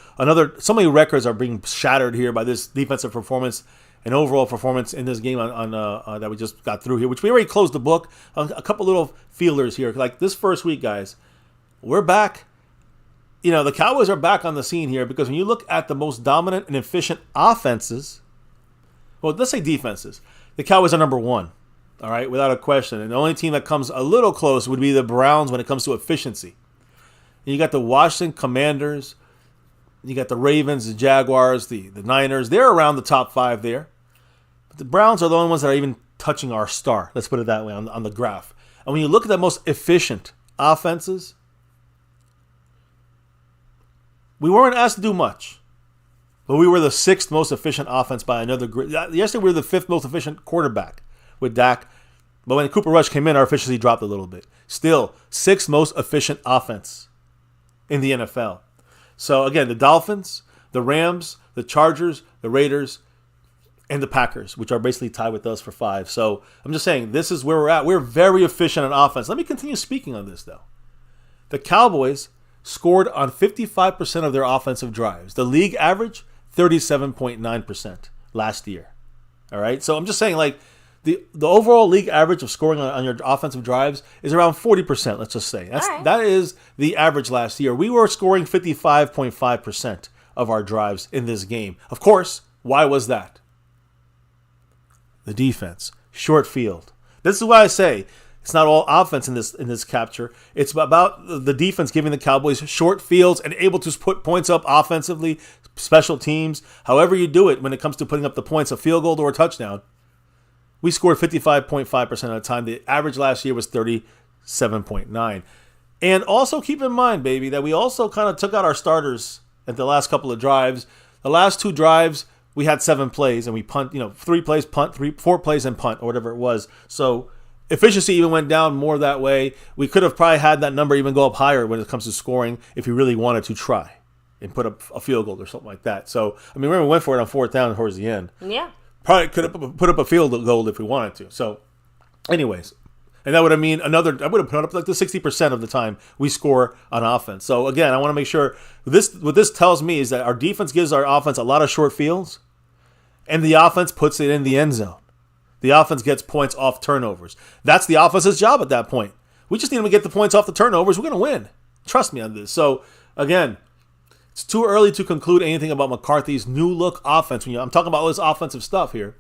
so many records are being shattered here by this defensive performance and overall performance in this game on that we just got through here, which we already closed the book. A couple little feelers here. Like this first week, guys, we're back. The Cowboys are back on the scene here because when you look at the most dominant and efficient offenses, well, let's say defenses, the Cowboys are number one, all right, without a question. And the only team that comes a little close would be the Browns when it comes to efficiency. You got the Washington Commanders, you got the Ravens, the Jaguars, the Niners. They're around the top 5 there. But the Browns are the only ones that are even touching our star. Let's put it that way on the graph. And when you look at the most efficient offenses, we weren't asked to do much. But we were the 6th most efficient offense by another group. Yesterday we were the 5th most efficient quarterback with Dak. But when Cooper Rush came in, our efficiency dropped a little bit. Still, 6th most efficient offense in the NFL. So again, the Dolphins, the Rams, the Chargers, the Raiders, and the Packers, which are basically tied with us for 5. So I'm just saying, this is where we're at. We're very efficient on offense. Let me continue speaking on this, though. The Cowboys scored on 55% of their offensive drives. The league average, 37.9% last year. All right? So I'm just saying, like, the overall league average of scoring on your offensive drives is around 40%, let's just say. That is the average last year. We were scoring 55.5% of our drives in this game. Of course, why was that? The defense, short field. This is why I say it's not all offense in this capture. It's about the defense giving the Cowboys short fields and able to put points up offensively, special teams, however you do it when it comes to putting up the points, a field goal or a touchdown. We scored 55.5% of the time. The average last year was 37.9%. And also keep in mind, baby, that we also kind of took out our starters at the last couple of drives. The last 2 drives, we had 7 plays, and we punt, 3 plays, punt, 4 plays, and punt, or whatever it was. So efficiency even went down more that way. We could have probably had that number even go up higher when it comes to scoring if we really wanted to try and put up a field goal or something like that. So, remember we went for it on 4th down towards the end. Yeah. Probably could have put up a field goal if we wanted to. So, anyways, and that would have mean I would have put up like the 60% of the time we score on offense. So again, I want to make sure what this tells me is that our defense gives our offense a lot of short fields, and the offense puts it in the end zone. The offense gets points off turnovers. That's the offense's job at that point. We just need to get the points off the turnovers. We're going to win. Trust me on this. So again, it's too early to conclude anything about McCarthy's new look offense. I'm talking about all this offensive stuff here.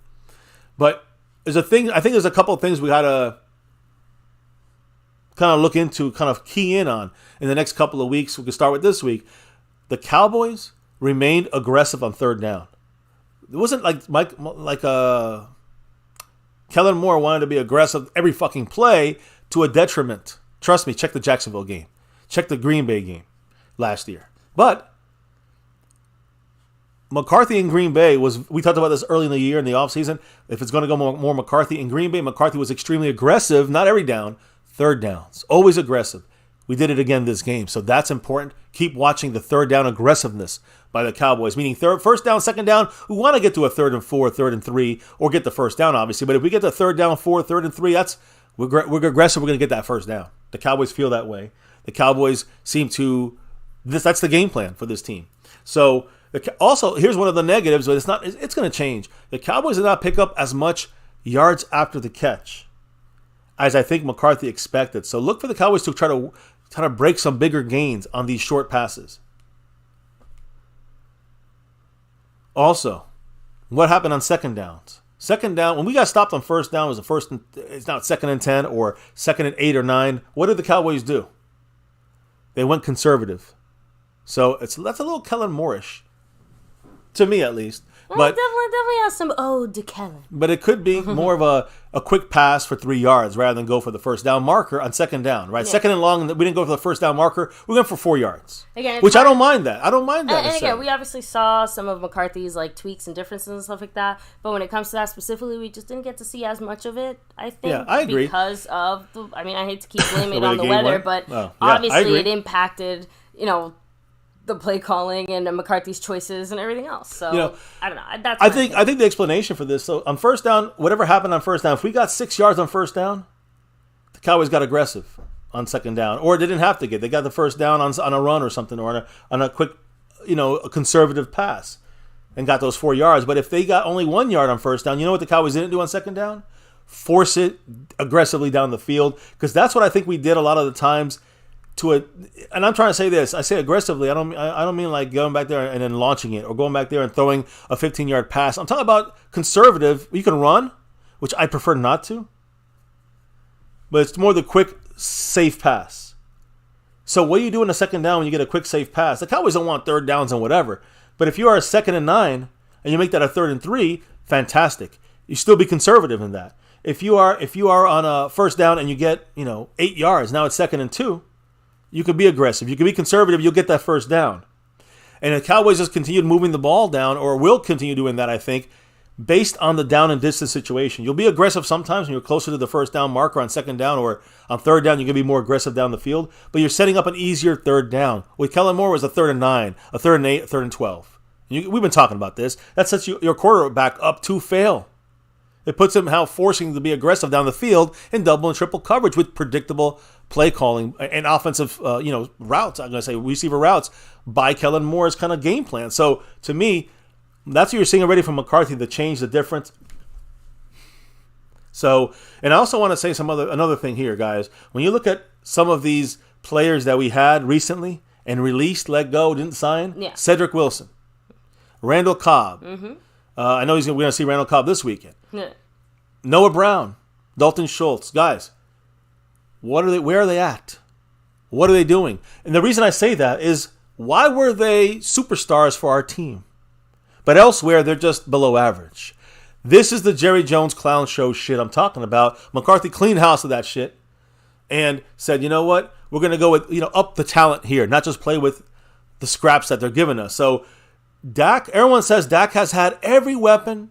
But I think there's a couple of things we got to kind of look into, kind of key in on in the next couple of weeks. We can start with this week. The Cowboys remained aggressive on 3rd down. It wasn't like Kellen Moore wanted to be aggressive every fucking play to a detriment. Trust me, check the Jacksonville game. Check the Green Bay game last year. But McCarthy in Green Bay we talked about this early in the year in the offseason. If it's going to go more McCarthy in Green Bay, McCarthy was extremely aggressive, not every down, 3rd downs, always aggressive. We did it again this game, so that's important. Keep watching the 3rd down aggressiveness by the Cowboys, meaning 1st down, 2nd down. We want to get to a 3rd and 4, 3rd and 3, or get the 1st down, obviously. But if we get the 3rd down, 4, 3rd and 3, we're aggressive. We're going to get that 1st down. The Cowboys feel that way. The Cowboys seem to. That's the game plan for this team. So. Also, here's one of the negatives, but it's going to change. The Cowboys did not pick up as much yards after the catch as I think McCarthy expected. So look for the Cowboys to try to break some bigger gains on these short passes. Also, what happened on 2nd downs? 2nd down, when we got stopped on 1st down, it's now 2nd and 10 or 2nd and 8 or 9. What did the Cowboys do? They went conservative. So that's a little Kellen Moore-ish. To me, at least. Well, But definitely has some ode to Kellen. But it could be more of a quick pass for 3 yards rather than go for the 1st down marker on 2nd down, right? Yeah. 2nd and long, we didn't go for the 1st down marker. We went for 4 yards. Again, which I don't mind that. I don't mind that. And again, we obviously saw some of McCarthy's tweaks and differences and stuff like that. But when it comes to that specifically, we just didn't get to see as much of it, I think. Yeah, I agree. Because of, I hate to keep blaming it on the weather, but obviously it impacted, the play calling and McCarthy's choices and everything else. So I don't know. I think the explanation for this. So on 1st down, whatever happened on 1st down, if we got 6 yards on 1st down, Cowboys got aggressive on second down, or they didn't have to get. They got the first down on a run or something, or on a quick, a conservative pass, and got those 4 yards. But if they got only 1 yard on first down, you know what the Cowboys didn't do on second down? Force it aggressively down the field, because that's what I think we did a lot of the times. And I'm trying to say this. I say aggressively. I don't mean like going back there and then launching it, or going back there and throwing a 15-yard pass. I'm talking about conservative. You can run, which I prefer not to, but it's more the quick, safe pass. So what do you do in a second down when you get a quick, safe pass? The Cowboys don't want third downs and whatever. But if you are a 2nd and 9 and you make that a 3rd and 3, fantastic. You still be conservative in that. If you are on a first down and you get 8 yards, now it's 2nd and 2, you could be aggressive. You could be conservative. You'll get that first down. And the Cowboys just continued moving the ball down, or will continue doing that, I think, based on the down and distance situation. You'll be aggressive sometimes when you're closer to the first down marker on second down, or on third down, you're going to be more aggressive down the field, but you're setting up an easier third down. With Kellen Moore, it was a 3rd and 9, a 3rd and 8, a 3rd and 12. We've been talking about this. That sets your quarterback up to fail. It puts him forcing to be aggressive down the field in double and triple coverage with predictable play calling and offensive, routes. I'm going to say receiver routes by Kellen Moore's kind of game plan. So to me, that's what you're seeing already from McCarthy, the change, the difference. So, and I also want to say another thing here, guys. When you look at some of these players that we had recently and released, let go, didn't sign, Cedric Wilson, Randall Cobb. Mm-hmm. I know we're going to see Randall Cobb this weekend. Yeah. Noah Brown, Dalton Schultz. Guys, where are they at? What are they doing? And the reason I say that is, why were they superstars for our team? But elsewhere, they're just below average. This is the Jerry Jones clown show shit I'm talking about. McCarthy cleaned house of that shit and said, you know what? We're going to go with, up the talent here, not just play with the scraps that they're giving us. So Dak, everyone says Dak has had every weapon,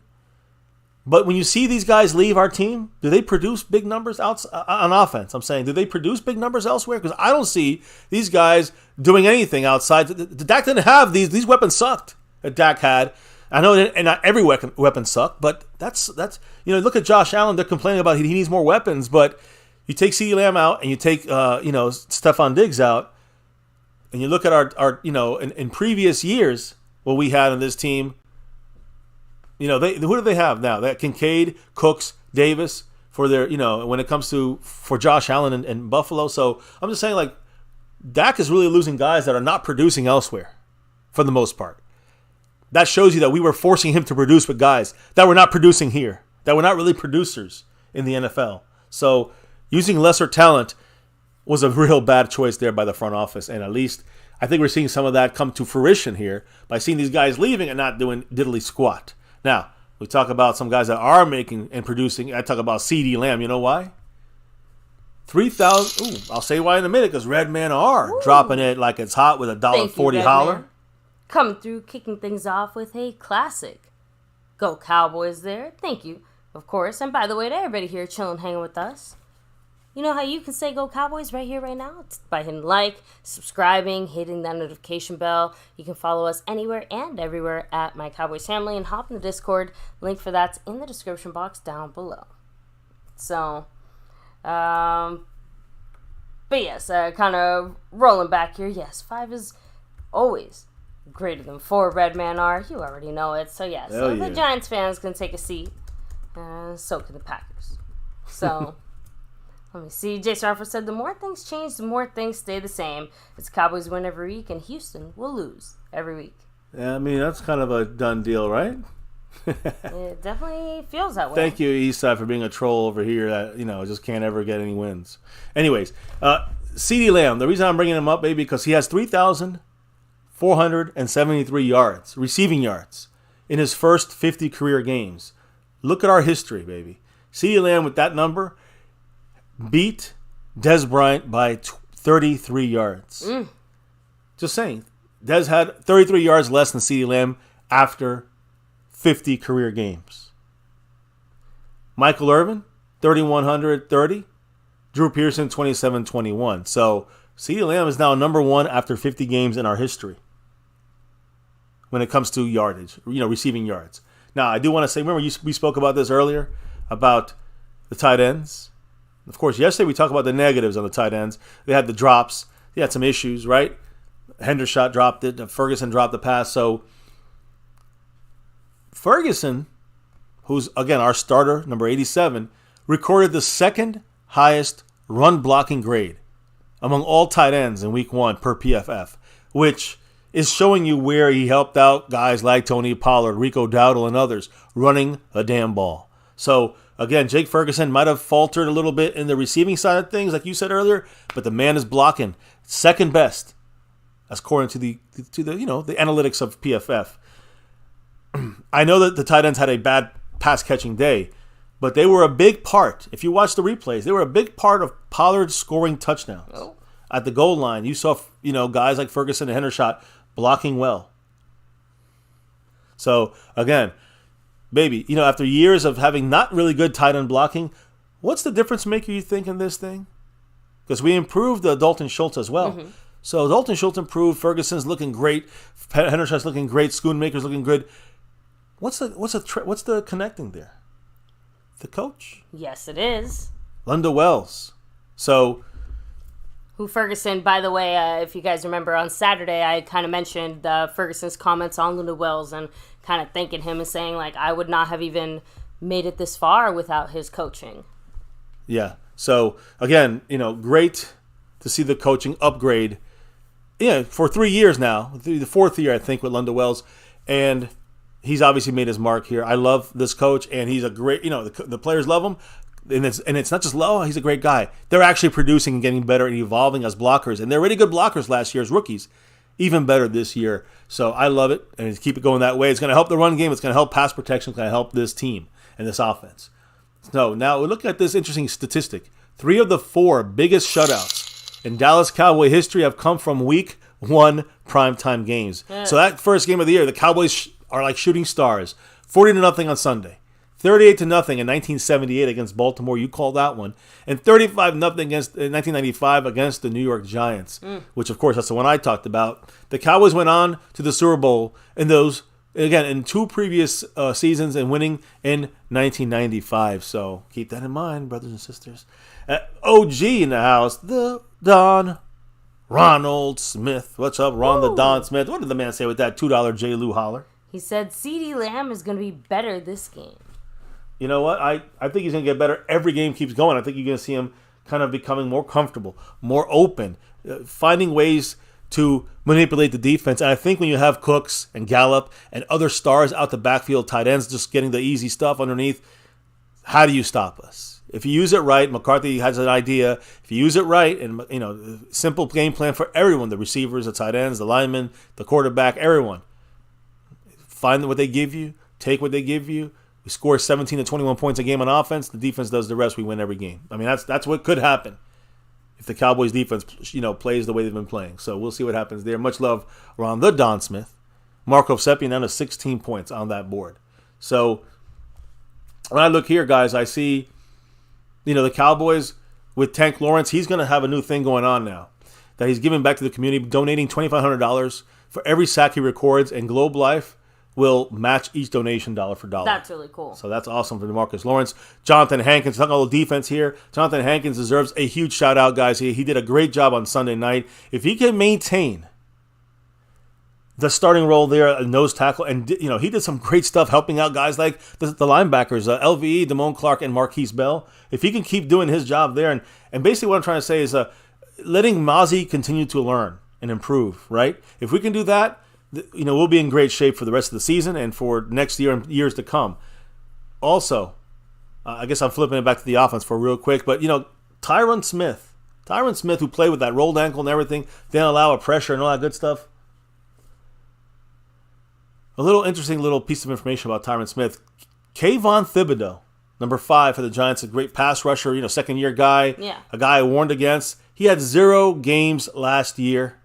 but when you see these guys leave our team, do they produce big numbers on offense? I'm saying, do they produce big numbers elsewhere? Because I don't see these guys doing anything outside. Dak didn't have these weapons sucked that Dak had. I know and not every weapon sucked, but that's look at Josh Allen. They're complaining about he needs more weapons, but you take CeeDee Lamb out and you take Stephon Diggs out, and you look at our in previous years what we had on this team. Who do they have now? That Kincaid, Cooks, Davis for their when it comes to for Josh Allen and Buffalo. So I'm just saying, like, Dak is really losing guys that are not producing elsewhere for the most part. That shows you that we were forcing him to produce with guys that were not producing here, that were not really producers in the NFL. So using lesser talent was a real bad choice there by the front office. And at least I think we're seeing some of that come to fruition here by seeing these guys leaving and not doing diddly squat. Now, we talk about some guys that are making and producing. I talk about CeeDee Lamb. You know why? 3,000. I'll say why in a minute, because Redman are dropping it like it's hot with $1.40 holler. Coming through, kicking things off with a classic. Go Cowboys there. Thank you, of course. And by the way, to everybody here chilling, hanging with us. You know how you can say Go Cowboys right here, right now? It's by hitting like, subscribing, hitting that notification bell. You can follow us anywhere and everywhere at MyCowboysFamily and hop in the Discord. Link for that's in the description box down below. So, but yes, kind of rolling back here. Yes, 5 is always greater than 4. Redman are. You already know it. So yes, the Giants fans can take a seat. So can the Packers. So. Let me see. Jason Arthur said, the more things change, the more things stay the same. It's Cowboys win every week, and Houston will lose every week. Yeah, I mean, that's kind of a done deal, right? It definitely feels that way. Thank you, Eastside, for being a troll over here that, just can't ever get any wins. Anyways, CeeDee Lamb, the reason I'm bringing him up, baby, because he has 3,473 yards, receiving yards, in his first 50 career games. Look at our history, baby. CeeDee Lamb with that number beat Dez Bryant by 33 yards. Just saying. Dez had 33 yards less than CeeDee Lamb after 50 career games. Michael Irvin, 3,130. Drew Pearson, 2,721. So CeeDee Lamb is now number 1 after 50 games in our history when it comes to yardage, receiving yards. Now, I do want to say, remember we spoke about this earlier, about the tight ends? Of course, yesterday we talked about the negatives on the tight ends. They had the drops. They had some issues, right? Hendershot dropped it. Ferguson dropped the pass. So Ferguson, who's, again, our starter, number 87, recorded the second highest run blocking grade among all tight ends in week 1 per PFF, which is showing you where he helped out guys like Tony Pollard, Rico Dowdle, and others running a damn ball. So, again, Jake Ferguson might have faltered a little bit in the receiving side of things, like you said earlier, but the man is blocking second best, according to the the analytics of PFF. I know that the tight ends had a bad pass catching day, but they were a big part. If you watch the replays, they were a big part of Pollard scoring touchdowns. Oh. At the goal line, you saw guys like Ferguson and Hendershot blocking well. So again, baby, after years of having not really good tight end blocking, what's the difference maker you think in this thing? Because we improved Dalton Schultz as well. Mm-hmm. So Dalton Schultz improved. Ferguson's looking great. Hendershot's looking great. Schoonmaker's looking good. What's the connecting there? The coach? Yes, it is. Lunda Wells. So, who Ferguson, by the way, if you guys remember on Saturday, I kind of mentioned Ferguson's comments on Lunda Wells and kind of thanking him and saying, like, I would not have even made it this far without his coaching. Yeah. So, again, great to see the coaching upgrade. Yeah, for 3 years now. The fourth year, I think, with Lunda Wells. And he's obviously made his mark here. I love this coach, and he's a great, the players love him. And it's not just low, he's a great guy. They're actually producing and getting better and evolving as blockers. And they're really good blockers last year as rookies. Even better this year. So I love it, and keep it going that way. It's going to help the run game. It's going to help pass protection. It's going to help this team and this offense. So now we look at this interesting statistic. 3 of the 4 biggest shutouts in Dallas Cowboy history have come from week 1 primetime games. Yeah. So that first game of the year, the Cowboys are like shooting stars. 40-0 on Sunday. 38-0 in 1978 against Baltimore. You call that one. And 35-0 against in 1995 against the New York Giants, which, of course, that's the one I talked about. The Cowboys went on to the Super Bowl in 2 previous seasons and winning in 1995. So keep that in mind, brothers and sisters. OG in the house, the Don Ronald Smith. What's up, Ron the Don Smith? What did the man say with that $2 J. Lou holler? He said CeeDee Lamb is going to be better this game. You know what? I think he's going to get better. Every game keeps going. I think you're going to see him kind of becoming more comfortable, more open, finding ways to manipulate the defense. And I think when you have Cooks and Gallup and other stars out the backfield, tight ends just getting the easy stuff underneath, how do you stop us? If you use it right, McCarthy has an idea. If you use it right, and simple game plan for everyone, the receivers, the tight ends, the linemen, the quarterback, everyone. Find what they give you, take what they give you. We score 17 to 21 points a game on offense. The defense does the rest. We win every game. I mean, that's what could happen if the Cowboys defense, plays the way they've been playing. So we'll see what happens there. Much love around the Don Smith. Marco Seppi down to 16 points on that board. So when I look here, guys, I see, the Cowboys with Tank Lawrence. He's going to have a new thing going on now that he's giving back to the community, donating $2,500 for every sack he records, and Globe Life will match each donation dollar for dollar. That's really cool. So that's awesome for DeMarcus Lawrence. Jonathan Hankins, talking about the defense here. Jonathan Hankins deserves a huge shout out, guys. He did a great job on Sunday night. If he can maintain the starting role there at nose tackle, and he did some great stuff helping out guys like the linebackers, LVE, Damone Clark, and Marquise Bell. If he can keep doing his job there, and basically what I'm trying to say is letting Mozzie continue to learn and improve, right? If we can do that, we'll be in great shape for the rest of the season and for next year and years to come. Also, I guess I'm flipping it back to the offense for real quick, but, Tyron Smith, who played with that rolled ankle and everything, didn't allow a pressure and all that good stuff. A little interesting little piece of information about Tyron Smith. Kayvon Thibodeau, number 5 for the Giants, a great pass rusher, second-year guy, a guy I warned against. He had 0 games last year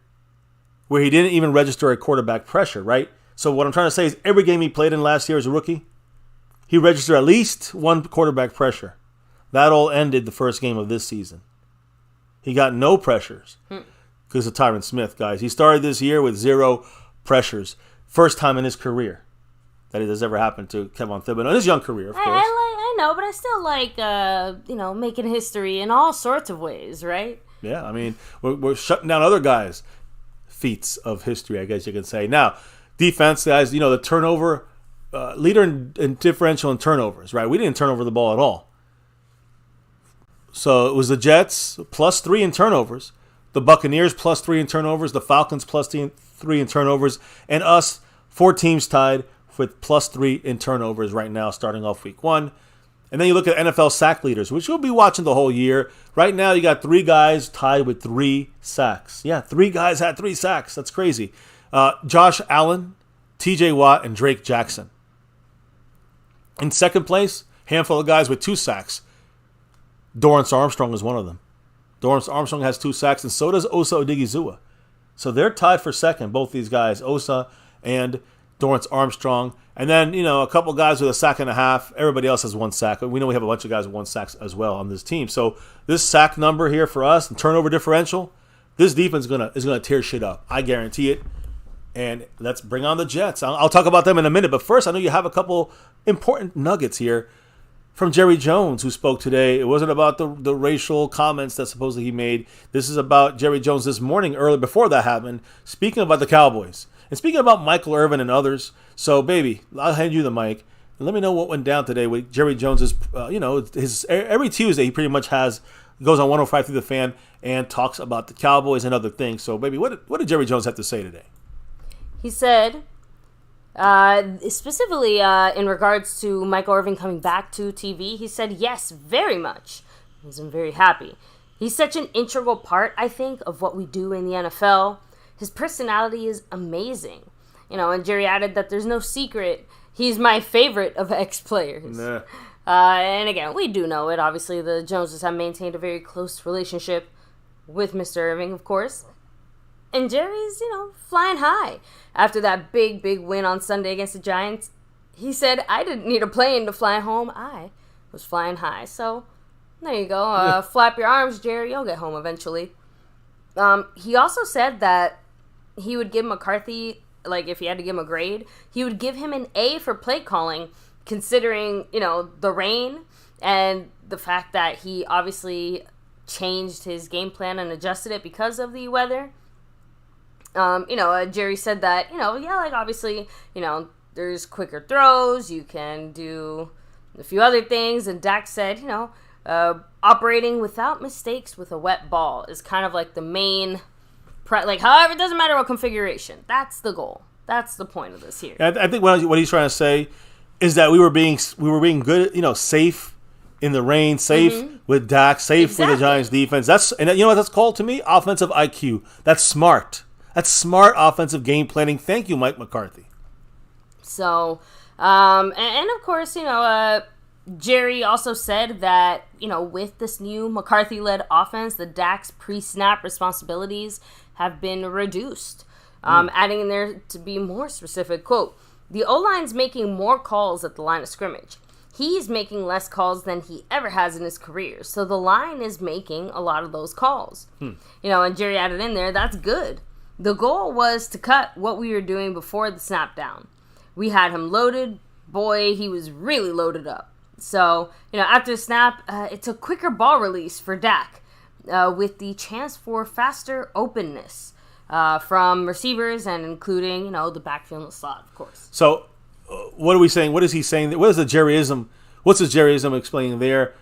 where he didn't even register a quarterback pressure, right? So what I'm trying to say is every game he played in last year as a rookie, he registered at least 1 quarterback pressure. That all ended the first game of this season. He got no pressures because of Tyron Smith, guys. He started this year with 0 pressures. First time in his career that it has ever happened to Kayvon Thibodeau. In his young career, of course. I but I still like, making history in all sorts of ways, right? Yeah, I mean, we're shutting down other guys' feats of history, I guess you could say. Now, defense, guys, the turnover, leader in differential in turnovers, right? We didn't turn over the ball at all. So it was the Jets +3 in turnovers, the Buccaneers +3 in turnovers, the Falcons +3 in turnovers, and us, 4 teams tied with +3 in turnovers right now, starting off week 1. And then you look at NFL sack leaders, which you'll be watching the whole year. Right now, you got 3 guys tied with 3 sacks. Yeah, 3 guys had 3 sacks. That's crazy. Josh Allen, TJ Watt, and Drake Jackson. In second place, handful of guys with 2 sacks. Dorrance Armstrong is one of them. Dorrance Armstrong has 2 sacks, and so does Osa Odigizua. So they're tied for second, both these guys, Osa and Dorrance Armstrong. And then, a couple guys with a sack and a half. Everybody else has 1 sack. We know we have a bunch of guys with 1 sack as well on this team. So this sack number here for us and turnover differential, this defense is gonna tear shit up. I guarantee it. And let's bring on the Jets. I'll talk about them in a minute. But first, I know you have a couple important nuggets here from Jerry Jones, who spoke today. It wasn't about the racial comments that supposedly he made. This is about Jerry Jones this morning, early before that happened, speaking about the Cowboys. And speaking about Michael Irvin and others. So, baby, I'll hand you the mic. And let me know what went down today with Jerry Jones's, his every Tuesday he pretty much goes on 105 through the Fan and talks about the Cowboys and other things. So, baby, what did Jerry Jones have to say today? He said, specifically in regards to Michael Irvin coming back to TV, he said, yes, very much. I'm very happy. He's such an integral part, I think, of what we do in the NFL. His personality is amazing. And Jerry added that there's no secret. He's my favorite of ex-players. Nah. And again, we do know it. Obviously, the Joneses have maintained a very close relationship with Mr. Irving, of course. And Jerry's, flying high. After that big, big win on Sunday against the Giants, he said, I didn't need a plane to fly home. I was flying high. So, there you go. Flap your arms, Jerry. You'll get home eventually. He also said that he would give McCarthy, if he had to give him a grade, he would give him an A for play calling, considering, the rain and the fact that he obviously changed his game plan and adjusted it because of the weather. Jerry said that, obviously, there's quicker throws, you can do a few other things, and Dak said, operating without mistakes with a wet ball is kind of like the main, however, it doesn't matter what configuration. That's the goal. That's the point of this here. I think what he's trying to say is that we were being good, safe in the rain, safe with Dak, safe for the Giants defense. That's what that's called to me? Offensive IQ. That's smart. That's smart offensive game planning. Thank you, Mike McCarthy. So, and of course, Jerry also said that, with this new McCarthy-led offense, the Dak's pre-snap responsibilities have been reduced. Adding in there to be more specific, quote, the O-line's making more calls at the line of scrimmage. He's making less calls than he ever has in his career. So the line is making a lot of those calls. And Jerry added in there, that's good. The goal was to cut what we were doing before the snap down. We had him loaded. Boy, he was really loaded up. So, after the snap, it's a quicker ball release for Dak with the chance for faster openness from receivers and including, the backfield and the slot, of course. So, what are we saying? What is he saying? What is the Jerryism? What's his Jerryism explaining there?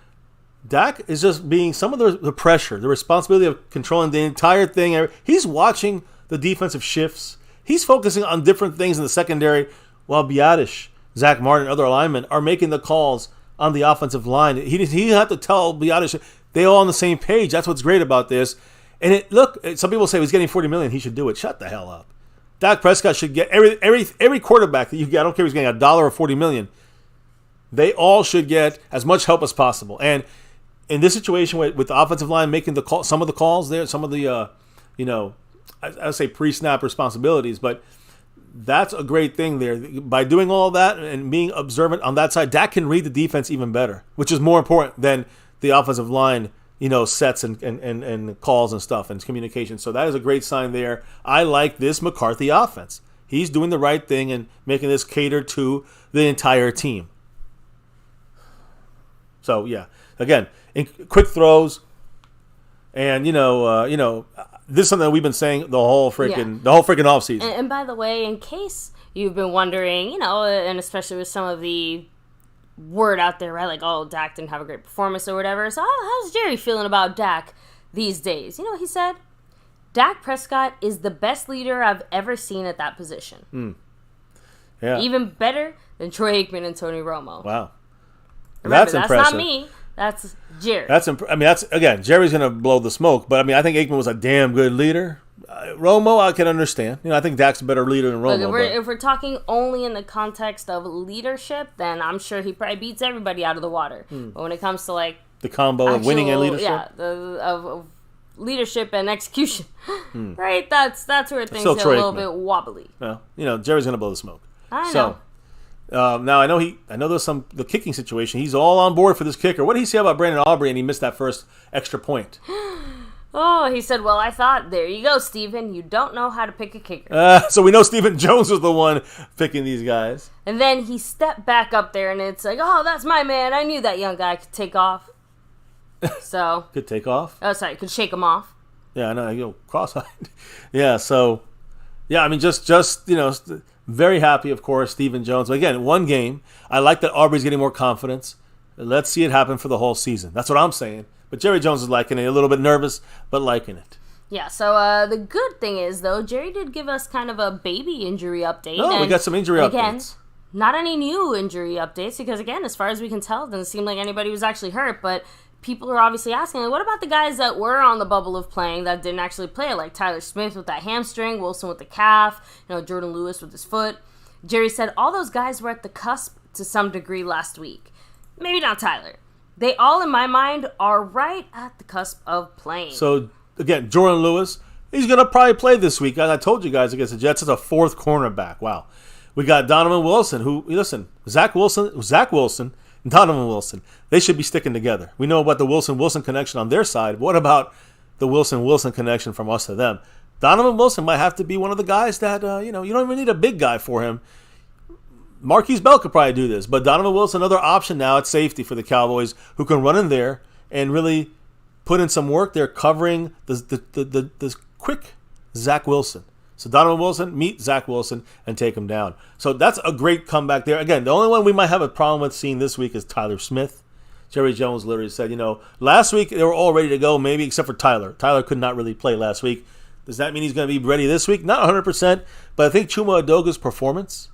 Dak is just being some of the pressure, the responsibility of controlling the entire thing. He's watching the defensive shifts. He's focusing on different things in the secondary while Biadasz, Zach Martin, and other linemen are making the calls on the offensive line. He didn't have to tell Biadasz. They all on the same page. That's what's great about this. And some people say he's getting $40 million. He should do it. Shut the hell up. Dak Prescott should get every quarterback that you get. I don't care if he's getting $1 or $40 million. They all should get as much help as possible. And in this situation with the offensive line making some of the calls there, some of the I say pre-snap responsibilities, but that's a great thing there. By doing all that and being observant on that side, Dak can read the defense even better, which is more important than the offensive line, sets and calls and stuff and communication. So that is a great sign there. I like this McCarthy offense. He's doing the right thing and making this cater to the entire team. So yeah, again, in quick throws, and this is something that we've been saying the whole freaking offseason. And by the way, in case you've been wondering, and especially with some of the word out there, right? Like, oh, Dak didn't have a great performance or whatever. So how's Jerry feeling about Dak these days? You know what he said? Dak Prescott is the best leader I've ever seen at that position. Yeah. Even better than Troy Aikman and Tony Romo. Wow. Remember, That's impressive. That's not me. That's Jerry. That's again, Jerry's going to blow the smoke, but I think Aikman was a damn good leader. Romo, I can understand. I think Dak's a better leader than Romo. Look, if we're talking only in the context of leadership, then I'm sure he probably beats everybody out of the water. But when it comes to like the combo of winning and leadership, of leadership and execution, right? That's where things Still get a little bit wobbly. Well, Jerry's going to blow the smoke. I know. Now I know there's the kicking situation. He's all on board for this kicker. What did he say about Brandon Aubrey and he missed that first extra point? Oh, he said, well, I thought, there you go, Steven. You don't know how to pick a kicker. So we know Stephen Jones was the one picking these guys. And then he stepped back up there, and it's like, oh, that's my man. I knew that young guy could take off. So. Could take off? Oh, sorry. Could shake him off. Yeah, I know. Cross-eyed. Yeah, so. Yeah, just very happy, of course, Stephen Jones. But again, one game. I like that Aubrey's getting more confidence. Let's see it happen for the whole season. That's what I'm saying. But Jerry Jones is liking it. A little bit nervous, but liking it. Yeah, so the good thing is, though, Jerry did give us kind of a baby injury update. Oh, we got some injury updates. Again, not any new injury updates, because, again, as far as we can tell, it doesn't seem like anybody was actually hurt. But people are obviously asking, like, what about the guys that were on the bubble of playing that didn't actually play? Like Tyler Smith with that hamstring, Wilson with the calf, Jordan Lewis with his foot. Jerry said all those guys were at the cusp to some degree last week. Maybe not Tyler. They all, in my mind, are right at the cusp of playing. So, again, Jordan Lewis, he's going to probably play this week. As I told you guys against the Jets, it's a fourth cornerback. Wow. We got Donovan Wilson, Zach Wilson, and Donovan Wilson. They should be sticking together. We know about the Wilson-Wilson connection on their side. But what about the Wilson-Wilson connection from us to them? Donovan Wilson might have to be one of the guys that, you don't even need a big guy for him. Marquise Bell could probably do this, but Donovan Wilson, another option now at safety for the Cowboys, who can run in there and really put in some work there covering the quick Zach Wilson. So Donovan Wilson, meet Zach Wilson, and take him down. So that's a great comeback there. Again, the only one we might have a problem with seeing this week is Tyler Smith. Jerry Jones literally said, last week they were all ready to go, maybe except for Tyler. Tyler could not really play last week. Does that mean he's going to be ready this week? Not 100%, but I think Chuma Adoga's performance,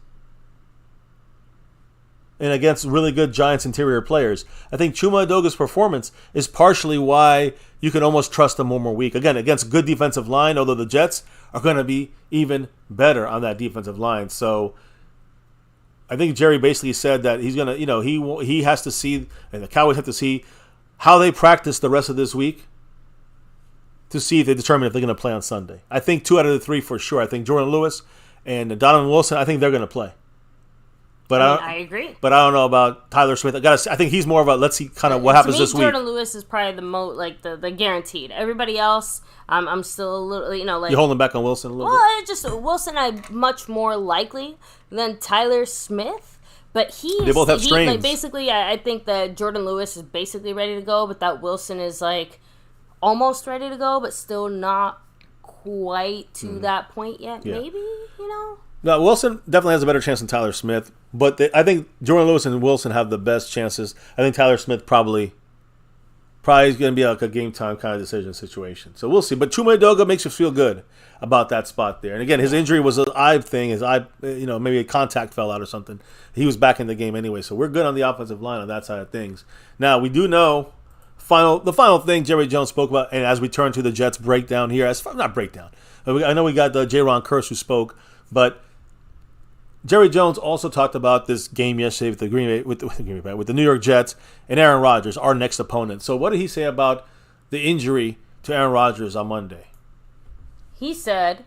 and against really good Giants interior players, I think Chuma Adoga's performance is partially why you can almost trust him one more week. Again, against good defensive line, although the Jets are going to be even better on that defensive line. So I think Jerry basically said that he's going to, he has to see, and the Cowboys have to see how they practice the rest of this week to see if they determine if they're going to play on Sunday. I think 2 out of the 3 for sure. I think Jordan Lewis and Donovan Wilson, I think they're going to play. But I agree. But I don't know about Tyler Smith. I think he's more of a let's see kind of what happens this week. Jordan Lewis is probably the guaranteed. Everybody else, I'm still a little, you're holding back on Wilson a little bit. Well, just Wilson, I'm much more likely than Tyler Smith. But they both have strains. Basically, I think that Jordan Lewis is basically ready to go, but that Wilson is almost ready to go, but still not quite to that point yet. Yeah. Maybe, No, Wilson definitely has a better chance than Tyler Smith, but I think Jordan Lewis and Wilson have the best chances. I think Tyler Smith probably is going to be like a game time kind of decision situation. So we'll see. But Chuma Edoga makes you feel good about that spot there. And again, his injury was an eye thing. His eye, maybe a contact fell out or something. He was back in the game anyway. So we're good on the offensive line on that side of things. Now we do know the final thing Jerry Jones spoke about, and as we turn to the Jets breakdown here, not breakdown. I know we got J-Ron Kearse who spoke, but Jerry Jones also talked about this game yesterday with the New York Jets and Aaron Rodgers, our next opponent. So what did he say about the injury to Aaron Rodgers on Monday? He said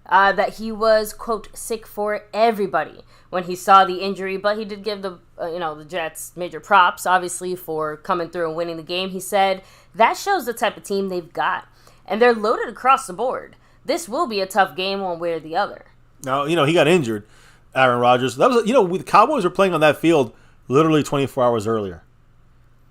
that he was, quote, sick for everybody when he saw the injury, but he did give the Jets major props, obviously, for coming through and winning the game. He said that shows the type of team they've got, and they're loaded across the board. This will be a tough game one way or the other. Now, he got injured. Aaron Rodgers. That was, the Cowboys were playing on that field literally 24 hours earlier.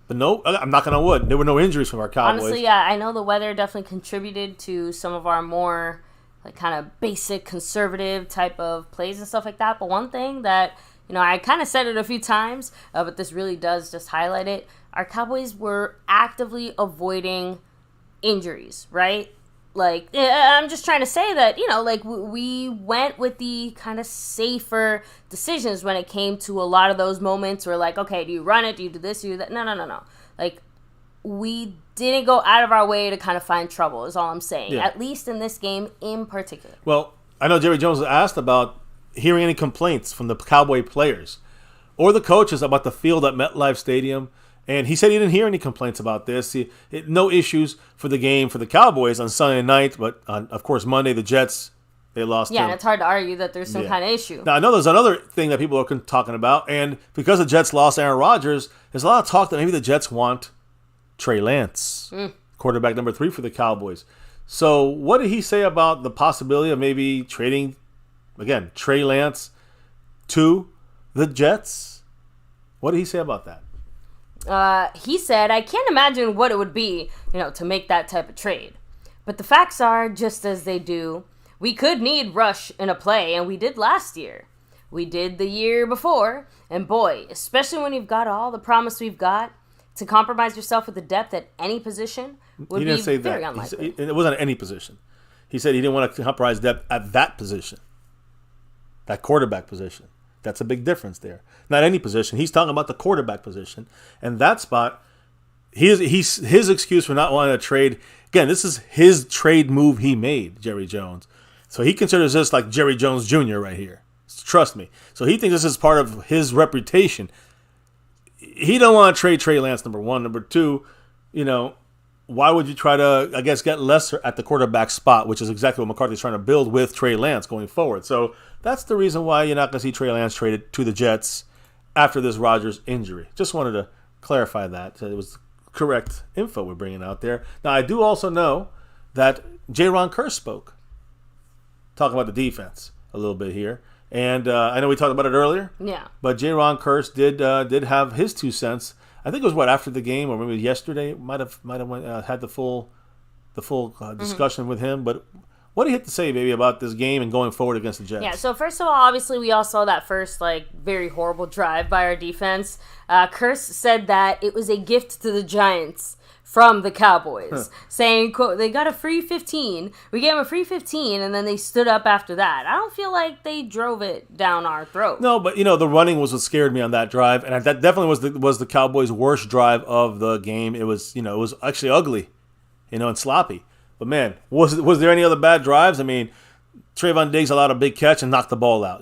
But no, I'm knocking on wood. There were no injuries from our Cowboys. Honestly, yeah, I know the weather definitely contributed to some of our more like kind of basic conservative type of plays and stuff like that. But one thing that, I kind of said it a few times, but this really does just highlight it. Our Cowboys were actively avoiding injuries, right? Like, I'm just trying to say that, we went with the kind of safer decisions when it came to a lot of those moments where, like, okay, do you run it? Do you do this? Do you do that? No. Like, we didn't go out of our way to kind of find trouble, is all I'm saying. Yeah. At least in this game in particular. Well, I know Jerry Jones was asked about hearing any complaints from the Cowboy players or the coaches about the field at MetLife Stadium. And he said he didn't hear any complaints about this. No issues for the game for the Cowboys on Sunday night. But, on, of course, Monday, the Jets, they lost. Yeah, and it's hard to argue that there's some kind of issue. Now, I know there's another thing that people are talking about. And because the Jets lost Aaron Rodgers, there's a lot of talk that maybe the Jets want Trey Lance, quarterback number 3 for the Cowboys. So what did he say about the possibility of maybe trading, again, Trey Lance to the Jets? What did he say about that? He said, I can't imagine what it would be, to make that type of trade. But the facts are, just as they do, we could need Rush in a play, and we did last year. We did the year before, and boy, especially when you've got all the promise we've got, to compromise yourself with the depth at any position would be very unlikely. It wasn't at any position. He said he didn't want to compromise depth at that position, that quarterback position. That's a big difference there. Not any position. He's talking about the quarterback position. And that spot, his excuse for not wanting to trade, again, this is his trade move he made, Jerry Jones. So he considers this like Jerry Jones Jr. right here. Trust me. So he thinks this is part of his reputation. He don't want to trade Trey Lance, number 1. Number 2, why would you try to, I guess, get lesser at the quarterback spot, which is exactly what McCarthy's trying to build with Trey Lance going forward. So that's the reason why you're not going to see Trey Lance traded to the Jets after this Rodgers injury. Just wanted to clarify that. It was correct info we're bringing out there. Now, I do also know that J-Ron Kerr spoke, talking about the defense a little bit here. And I know we talked about it earlier. Yeah. But J-Ron Kerr did have his 2 cents. I think it was after the game or maybe yesterday. Might have had the full discussion with him. But what do you have to say, baby, about this game and going forward against the Jets? Yeah. So first of all, obviously we all saw that first very horrible drive by our defense. Kearse said that it was a gift to the Giants from the Cowboys, saying, quote, they got a free 15. We gave them a free 15, and then they stood up after that. I don't feel like they drove it down our throat. No, but, the running was what scared me on that drive, and that definitely was the Cowboys' worst drive of the game. It was, it was actually ugly, and sloppy. But, man, was there any other bad drives? I mean, Trayvon Diggs allowed a big catch and knocked the ball out.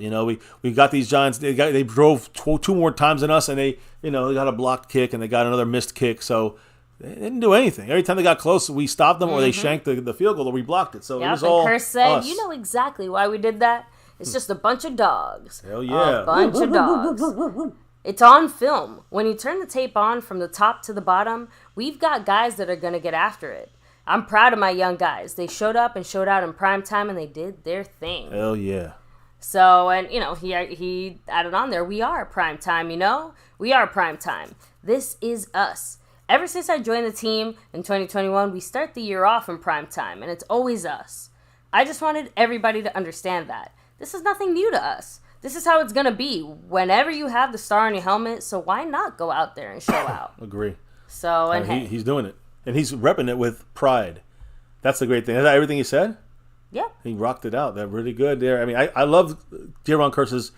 We got these Giants. They drove 2 more times than us, and they got a blocked kick, and they got another missed kick, so they didn't do anything. Every time they got close, we stopped them or they shanked the field goal or we blocked it. So it was all Kearse said, us. You know exactly why we did that. It's just a bunch of dogs. Hell yeah. A bunch of dogs. It's on film. When you turn the tape on from the top to the bottom, we've got guys that are going to get after it. I'm proud of my young guys. They showed up and showed out in prime time, and they did their thing. Hell yeah. So, and, he added on there, we are prime time, We are prime time. This is us. Ever since I joined the team in 2021, we start the year off in prime time, and it's always us. I just wanted everybody to understand that. This is nothing new to us. This is how it's going to be whenever you have the star on your helmet, so why not go out there and show out? Agree. So, and he's doing it. And he's repping it with pride. That's the great thing. Is that everything he said? Yeah. He rocked it out. They're really good there. I mean, I love J-Ron Kearse's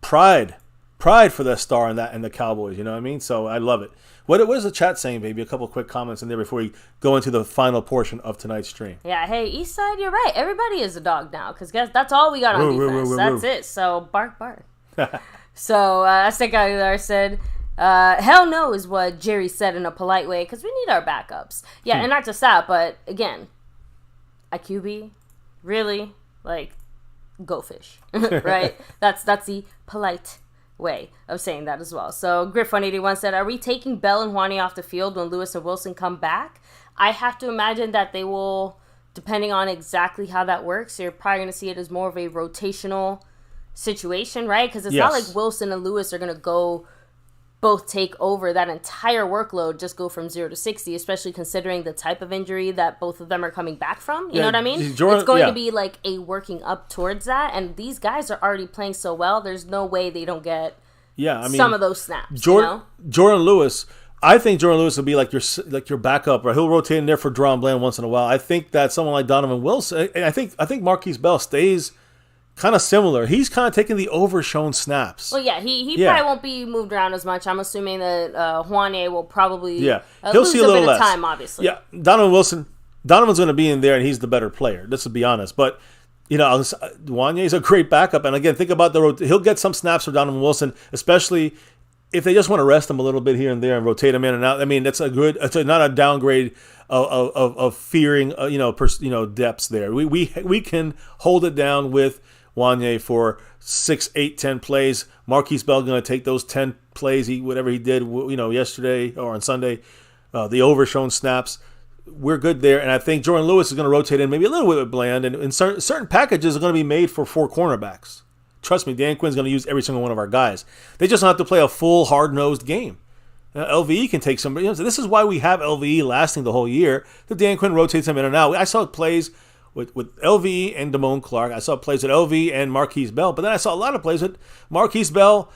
pride for the star and the Cowboys, you know what I mean? So I love it. What is the chat saying, baby? A couple of quick comments in there before we go into the final portion of tonight's stream. Yeah, hey, Eastside, you're right. Everybody is a dog now because that's all we got on defense. That's it. So bark, bark. So Aztec Aguilar said, hell no is what Jerry said in a polite way because we need our backups. Yeah, and not just that, but again, IQB, really? Go fish, right? That's the polite way of saying that as well. So Griff181 said, are we taking Bell and Juani off the field when Lewis and Wilson come back? I have to imagine that they will, depending on exactly how that works, you're probably going to see it as more of a rotational situation, right? Because it's not like Wilson and Lewis are going to go both take over that entire workload, just go from 0 to 60, especially considering the type of injury that both of them are coming back from. You know what I mean? It's going to be like a working up towards that, and these guys are already playing so well, there's no way they don't get some of those snaps. Jordan Lewis, I think Jordan Lewis will be like your backup, right? He'll rotate in there for Deron Bland once in a while. I think that someone like Donovan Wilson, and I think Marquise Bell stays kind of similar. He's kind of taking the overshown snaps. Well, yeah, he probably won't be moved around as much. I'm assuming that Juanye will probably he'll lose see a a little bit less of time, obviously. Yeah, Donovan's going to be in there, and he's the better player. Let's be honest. But Juanye is a great backup, and again, think about he'll get some snaps for Donovan Wilson, especially if they just want to rest him a little bit here and there and rotate him in and out. I mean, it's not a downgrade of fearing depths there. We can hold it down with Juanye for 6, 8, 10 plays. Marquise Bell going to take those 10 plays, whatever he did, yesterday or on Sunday, the overshown snaps. We're good there, and I think Jordan Lewis is going to rotate in maybe a little bit with Bland, and certain packages are going to be made for 4 cornerbacks. Trust me, Dan Quinn's going to use every single one of our guys. They just don't have to play a full, hard-nosed game. LVE can take somebody. This is why we have LVE lasting the whole year. The Dan Quinn rotates them in and out. I saw plays with LVE and Damone Clark. I saw plays with LVE and Marquise Bell. But then I saw a lot of plays with Marquise Bell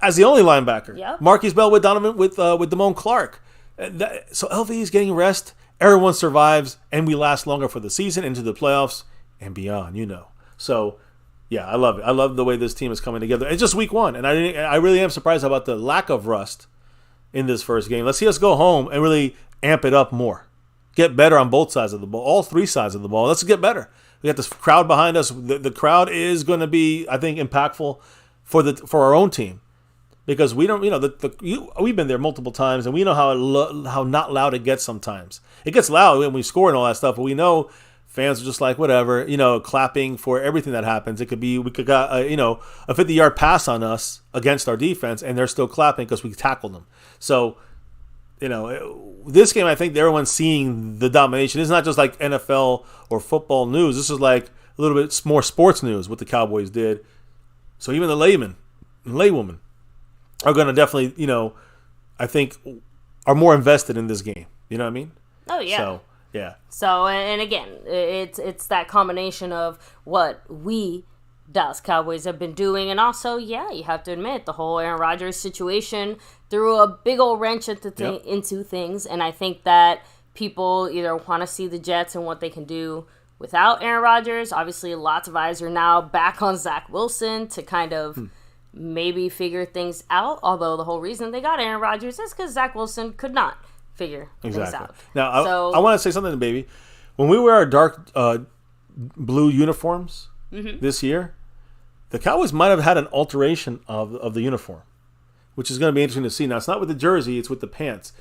as the only linebacker. Yep. Marquise Bell with Damone Clark. So LVE is getting rest. Everyone survives, and we last longer for the season, into the playoffs, and beyond. So. Yeah, I love it. I love the way this team is coming together. It's just week 1, and I really am surprised about the lack of rust in this first game. Let's see us go home and really amp it up more. Get better on both sides of the ball, all 3 sides of the ball. Let's get better. We got this crowd behind us. The crowd is going to be, I think, impactful for our own team, because we don't, we've been there multiple times, and we know how not loud it gets sometimes. It gets loud when we score and all that stuff, but we know fans are just like, whatever, clapping for everything that happens. It could be, we could got, a 50-yard pass on us against our defense, and they're still clapping because we tackled them. So, this game, I think everyone's seeing the domination. It's not just like NFL or football news. This is like a little bit more sports news, what the Cowboys did. So even the laywomen are going to definitely, I think, are more invested in this game. You know what I mean? Oh, yeah. So, yeah. So, and again, it's that combination of what we, Dallas Cowboys, have been doing, and also, you have to admit, the whole Aaron Rodgers situation threw a big old wrench into things, and I think that people either want to see the Jets and what they can do without Aaron Rodgers. Obviously, lots of eyes are now back on Zach Wilson to kind of maybe figure things out, although the whole reason they got Aaron Rodgers is because Zach Wilson could not figure things out. Now, I want to say something, baby. When we wear our dark blue uniforms this year, the Cowboys might have had an alteration of the uniform, which is going to be interesting to see. Now, it's not with the jersey; it's with the pants.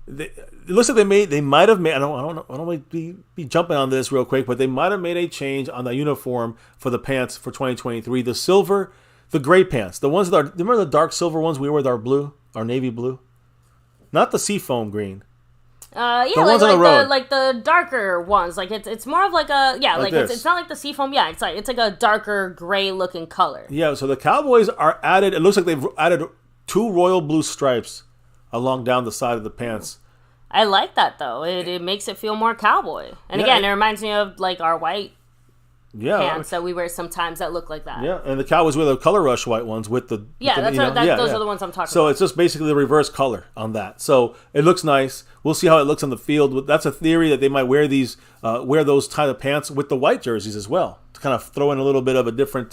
It looks like they might have made. I don't want to be jumping on this real quick, but they might have made a change on the uniform for the pants for 2023. The silver, the gray pants, the ones that are. Remember the dark silver ones we wear with our navy blue. Not the seafoam green. Like the darker ones. Like it's more of like a it's not like the seafoam. Yeah, it's like a darker gray looking color. Yeah, so the Cowboys are added. It looks like they've added 2 royal blue stripes along down the side of the pants. I like that though. It makes it feel more cowboy. And again, it reminds me of like our white pants that we wear sometimes that look like that. Yeah, and the Cowboys wear the color rush white ones with the those are the ones I'm talking about. So it's just basically the reverse color on that. So it looks nice. We'll see how it looks on the field. That's a theory that they might wear those kind of pants with the white jerseys as well, to kind of throw in a little bit of a different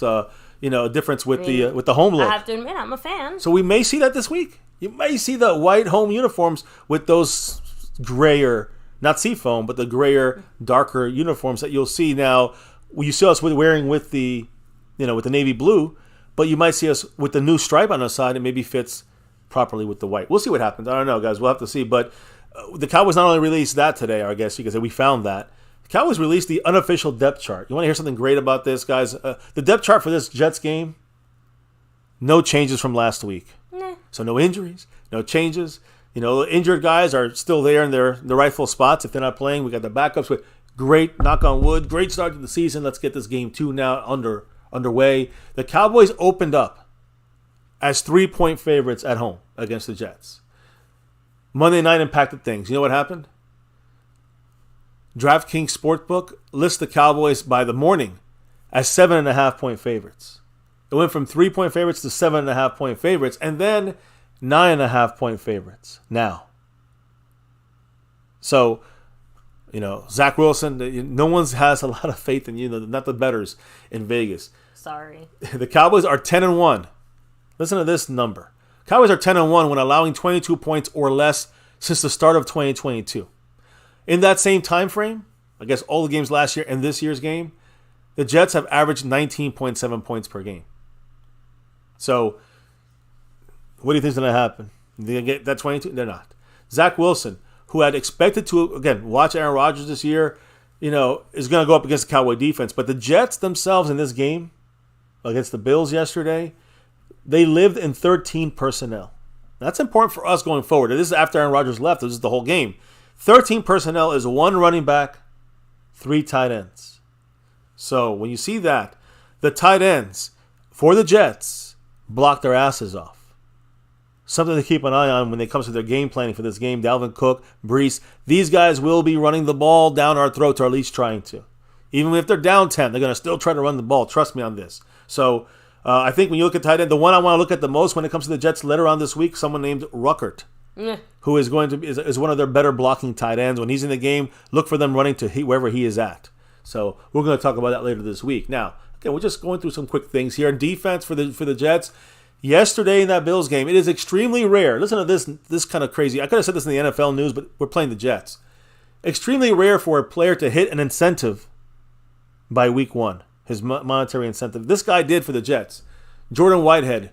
difference with the home look. I have to admit, I'm a fan. So we may see that this week. You may see the white home uniforms with those grayer, not seafoam, but the grayer, darker uniforms that you'll see now. You see us wearing with the navy blue, but you might see us with the new stripe on the side. It maybe fits properly with the white. We'll see what happens. I don't know, guys. We'll have to see. But the Cowboys not only released that today, I guess you could say we found that. The Cowboys released the unofficial depth chart. You want to hear something great about this, guys? The depth chart for this Jets game, no changes from last week. Nah. So no injuries, no changes. Injured guys are still there in their rightful spots. If they're not playing, we got the backups with great, knock on wood, great start to the season. Let's get this game 2 now underway. The Cowboys opened up as 3-point favorites at home against the Jets. Monday night impacted things. You know what happened? DraftKings Sportsbook lists the Cowboys by the morning as 7.5-point favorites. It went from 3-point favorites to 7.5-point favorites, and then 9.5-point favorites now. So, Zach Wilson, no one has a lot of faith in you, not the bettors in Vegas. Sorry. The Cowboys are 10-1. Listen to this number. Cowboys are 10-1 when allowing 22 points or less since the start of 2022. In that same time frame, I guess all the games last year and this year's game, the Jets have averaged 19.7 points per game. So, what do you think is going to happen? They going to get that 22? They're not. Zach Wilson, who had expected to, again, watch Aaron Rodgers this year, is going to go up against the Cowboy defense. But the Jets themselves in this game, against the Bills yesterday, they lived in 13 personnel. That's important for us going forward. This is after Aaron Rodgers left. This is the whole game. 13 personnel is 1 running back, 3 tight ends. So when you see that, the tight ends for the Jets block their asses off. Something to keep an eye on when it comes to their game planning for this game. Dalvin Cook, Brees, these guys will be running the ball down our throats, or at least trying to. Even if they're down 10, they're going to still try to run the ball. Trust me on this. So I think when you look at tight end, the one I want to look at the most when it comes to the Jets later on this week, someone named Ruckert. Who is going to be is one of their better blocking tight ends. When he's in the game, look for them running to wherever he is at. So we're going to talk about that later this week. Now, okay, we're just going through some quick things here. In defense for the Jets, yesterday in that Bills game, it is extremely rare. Listen to this kind of crazy. I could have said this in the NFL news, but we're playing the Jets. Extremely rare for a player to hit an incentive by week 1, his monetary incentive. This guy did for the Jets. Jordan Whitehead.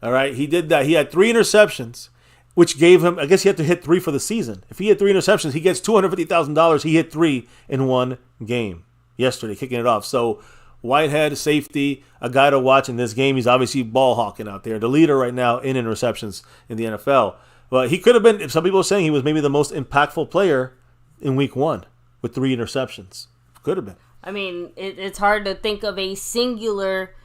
All right, he did that. He had 3 interceptions, which gave him, I guess he had to hit 3 for the season. If he had 3 interceptions, he gets $250,000. He hit 3 in one game yesterday, kicking it off. So Whitehead, safety, a guy to watch in this game. He's obviously ball hawking out there. The leader right now in interceptions in the NFL. But he could have been, some people are saying he was maybe the most impactful player in week 1 with 3 interceptions. Could have been. I mean, it's hard to think of a singular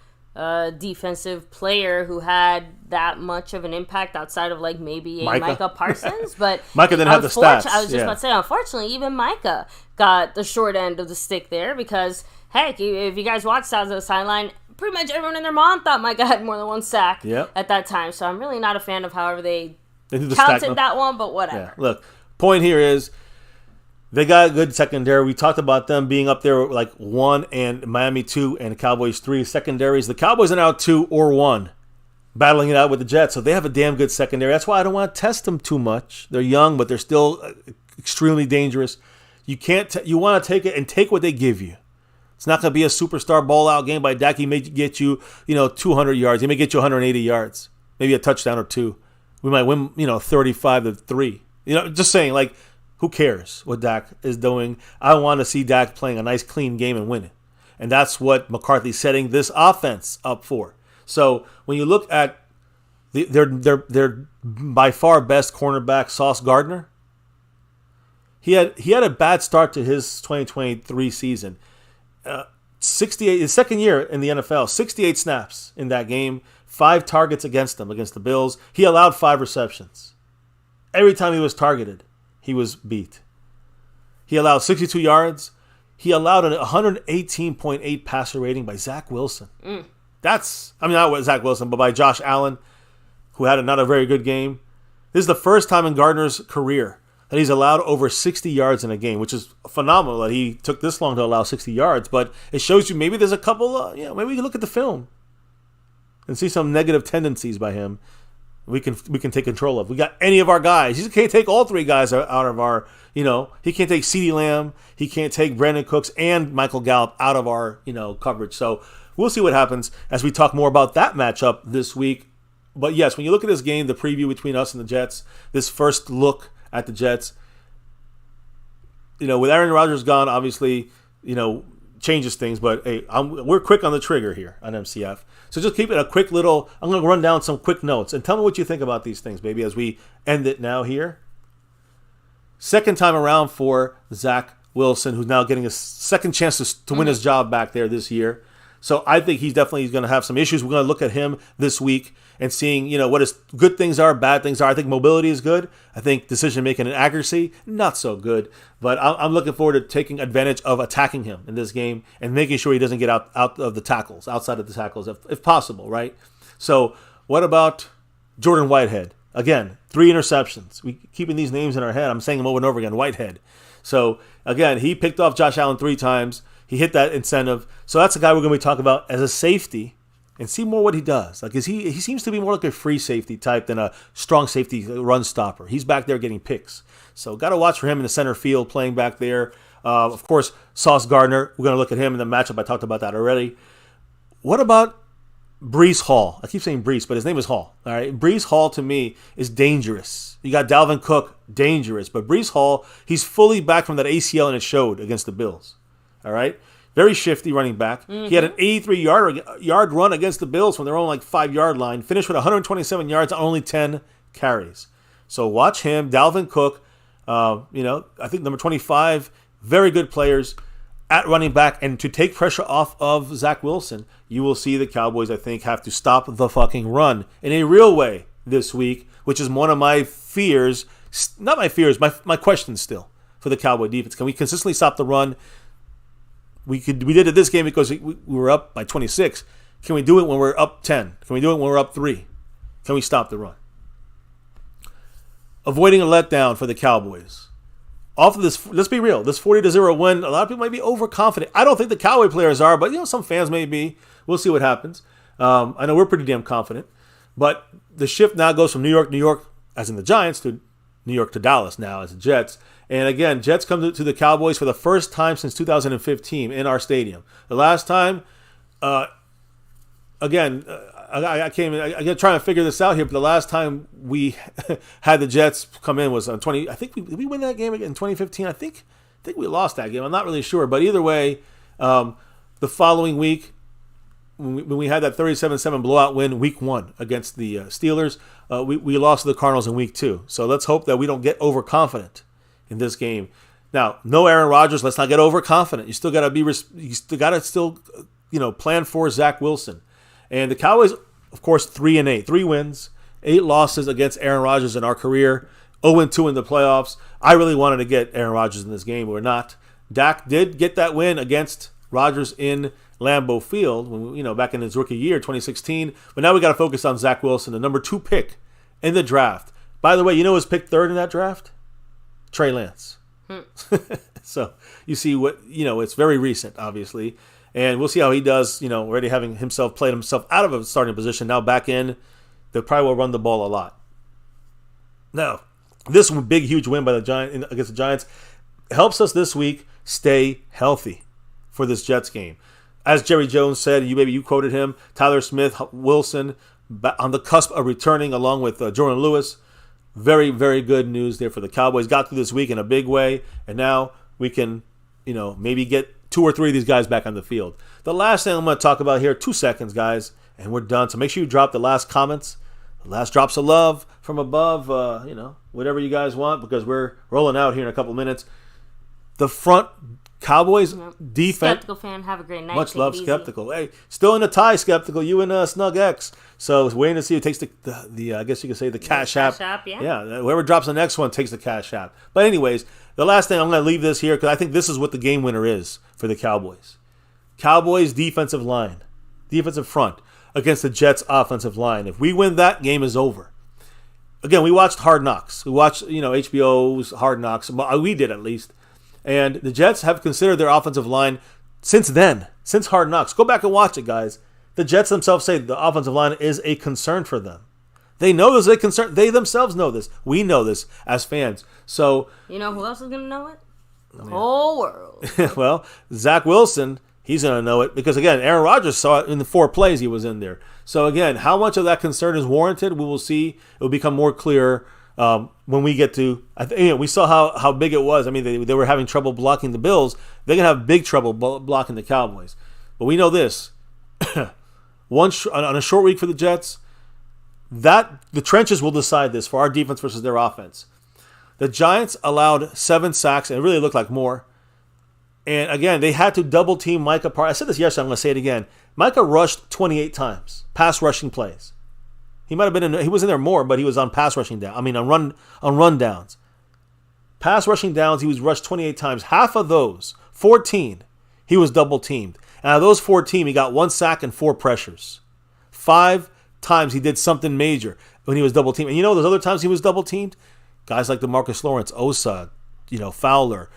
defensive player who had that much of an impact outside of like maybe a Micah Parsons, but Micah didn't have the stats. I was just about to say, unfortunately, even Micah got the short end of the stick there because, heck, if you guys watched Sounds of the Sideline, pretty much everyone and their mom thought Micah had more than 1 sack at that time. So I'm really not a fan of however they counted that one, but whatever. Yeah. Look, point here is they got a good secondary. We talked about them being up there like 1 and Miami 2 and Cowboys 3 secondaries. The Cowboys are now 2 or 1, battling it out with the Jets. So they have a damn good secondary. That's why I don't want to test them too much. They're young, but they're still extremely dangerous. You want to take it and take what they give you. It's not going to be a superstar ball-out game by Dak. He may get you, 200 yards. He may get you 180 yards, maybe a touchdown or 2. We might win, 35-3. Just saying, like, who cares what Dak is doing? I want to see Dak playing a nice, clean game and win it. And that's what McCarthy's setting this offense up for. So when you look at their by far best cornerback, Sauce Gardner, he had a bad start to his 2023 season. 68, his second year in the NFL, 68 snaps in that game, 5 targets against them, against the Bills. He allowed 5 receptions. Every time he was targeted, he was beat. He allowed 62 yards. He allowed a 118.8 passer rating by Zach Wilson. Not Zach Wilson, but by Josh Allen, who had not a very good game. This is the first time in Gardner's career that he's allowed over 60 yards in a game, which is phenomenal that he took this long to allow 60 yards. But it shows you maybe there's a couple, maybe we can look at the film and see some negative tendencies by him. We can take control of. We got any of our guys. He can't take all 3 guys out of our, he can't take CeeDee Lamb. He can't take Brandon Cooks and Michael Gallup out of our, coverage. So we'll see what happens as we talk more about that matchup this week. But yes, when you look at this game, the preview between us and the Jets, this first look at the Jets, with Aaron Rodgers gone, obviously, changes things. But hey, we're quick on the trigger here on MCF. So just keep it a quick little, I'm going to run down some quick notes and tell me what you think about these things, baby, as we end it now here. Second time around for Zach Wilson, who's now getting a second chance to win his job back there this year. So I think he's definitely going to have some issues. We're going to look at him this week and seeing, what his good things are, bad things are. I think mobility is good. I think decision-making and accuracy, not so good. But I'm looking forward to taking advantage of attacking him in this game and making sure he doesn't get out of the tackles, outside of the tackles, if possible, right? So what about Jordan Whitehead? Again, 3 interceptions. We keeping these names in our head. I'm saying them over and over again, Whitehead. So, again, he picked off Josh Allen 3 times. He hit that incentive. So that's a guy we're going to be talking about as a safety and see more what he does. Like, he seems to be more like a free safety type than a strong safety run stopper. He's back there getting picks. So got to watch for him in the center field playing back there. Of course, Sauce Gardner. We're going to look at him in the matchup. I talked about that already. What about Breece Hall? I keep saying Breece, but his name is Hall. All right, Breece Hall to me is dangerous. You got Dalvin Cook, dangerous, but Breece Hall, he's fully back from that ACL, and it showed against the Bills. All right, very shifty running back. He had an 83-yard run against the Bills from their own 5-yard line. Finished with 127 yards on only 10 carries. So watch him, Dalvin Cook. I think number 25, very good players at running back, and to take pressure off of Zach Wilson, you will see the Cowboys, I think, have to stop the fucking run in a real way this week, which is one of my fears, not my fears, my questions still for the Cowboy defense. Can we consistently stop the run? We did it this game because we were up by 26. Can we do it when we're up 10? Can we do it when we're up 3? Can we stop the run? Avoiding a letdown for the Cowboys. Off of this, let's be real, this 40-0 win, a lot of people might be overconfident. I don't think the Cowboy players are, but some fans may be. We'll see what happens. I know we're pretty damn confident. But the shift now goes from New York, as in the Giants, to New York to Dallas now as the Jets. And again, Jets come to the Cowboys for the first time since 2015 in our stadium. The last time, I got trying to figure this out here, but the last time we had the Jets come in was on 20. I think did we win that game again in 2015? I think we lost that game. I'm not really sure, but either way, the following week when we had that 37-7 blowout win, week 1 against the Steelers, we lost to the Cardinals in week 2. So let's hope that we don't get overconfident in this game. Now, no Aaron Rodgers. Let's not get overconfident. You still got to plan for Zach Wilson. And the Cowboys, of course, 3-8, 3 wins, 8 losses against Aaron Rodgers in our career, 0-2 in the playoffs. I really wanted to get Aaron Rodgers in this game. We're not. Dak did get that win against Rodgers in Lambeau Field, when, back in his rookie year, 2016. But now we got to focus on Zach Wilson, the number 2 pick in the draft. By the way, who was picked 3rd in that draft? Trey Lance. So you see it's very recent, obviously. And we'll see how he does, already having played himself out of a starting position, now back in. They probably will run the ball a lot. Now, this big, huge win by the Giants against the Giants helps us this week stay healthy for this Jets game. As Jerry Jones said, you quoted him, Tyler Smith, Wilson, on the cusp of returning along with Jordan Lewis. Very, very good news there for the Cowboys. Got through this week in a big way, and now we can, maybe get 2 or 3 of these guys back on the field. The last thing I'm going to talk about here, 2 seconds, guys, and we're done. So make sure you drop the last comments, the last drops of love from above, whatever you guys want, because we're rolling out here in a couple minutes. The front Cowboys defense. Skeptical fan, have a great night. Much love, Skeptical. Hey, still in a tie, Skeptical. You and Snug X. So waiting to see who takes the I guess you could say the cash app. Yeah, whoever drops the next one takes the cash app. But anyways, the last thing, I'm going to leave this here because I think this is what the game winner is for the Cowboys. Cowboys defensive line, defensive front against the Jets offensive line. If we win that, game is over. Again, we watched Hard Knocks. We watched HBO's Hard Knocks. We did at least. And the Jets have considered their offensive line since then, since Hard Knocks. Go back and watch it, guys. The Jets themselves say the offensive line is a concern for them. They know this is a concern. They themselves know this. We know this as fans. So you know who else is going to know it? The whole world. Well, Zach Wilson, he's going to know it because, again, Aaron Rodgers saw it in the 4 plays he was in there. So, again, how much of that concern is warranted, we will see. It will become more clear when we get to, we saw how big it was. I mean, they were having trouble blocking the Bills. They're going to have big trouble blocking the Cowboys. But we know this. On a short week for the Jets, the trenches will decide this for our defense versus their offense. The Giants allowed 7 sacks, and it really looked like more. And again, they had to double team Micah Parsons. I said this yesterday, I'm going to say it again. Micah rushed 28 times, pass rushing plays. He might have been he was in there more, but he was on pass rushing down. I mean, on run downs. Pass rushing downs, he was rushed 28 times. Half of those, 14, he was double teamed. And out of those 14, he got 1 sack and 4 pressures. 5 times he did something major when he was double teamed. And you know those other times he was double teamed? Guys like DeMarcus Lawrence, Osa, Fowler,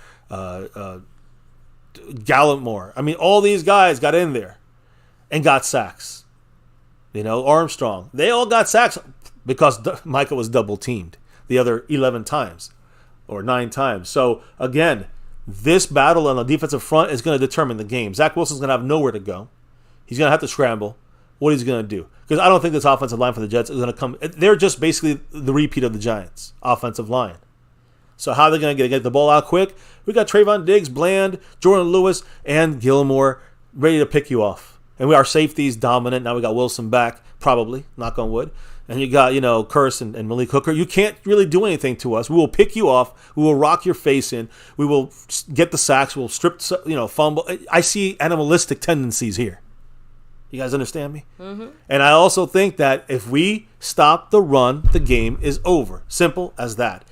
Gallimore. I mean, all these guys got in there and got sacks. Armstrong. They all got sacks because Micah was double teamed the other 11 times or 9 times. So, again, this battle on the defensive front is going to determine the game. Zach Wilson's going to have nowhere to go. He's going to have to scramble. What he's going to do. Because I don't think this offensive line for the Jets is going to come. They're just basically the repeat of the Giants' offensive line. So how are they going to get the ball out quick? We got Trayvon Diggs, Bland, Jordan Lewis, and Gilmore ready to pick you off. And our safety's dominant. Now we got Wilson back, probably, knock on wood. And you got, Curse and Malik Hooker. You can't really do anything to us. We will pick you off. We will rock your face in. We will get the sacks. We'll strip, fumble. I see animalistic tendencies here. You guys understand me? Mm-hmm. And I also think that if we stop the run, the game is over. Simple as that.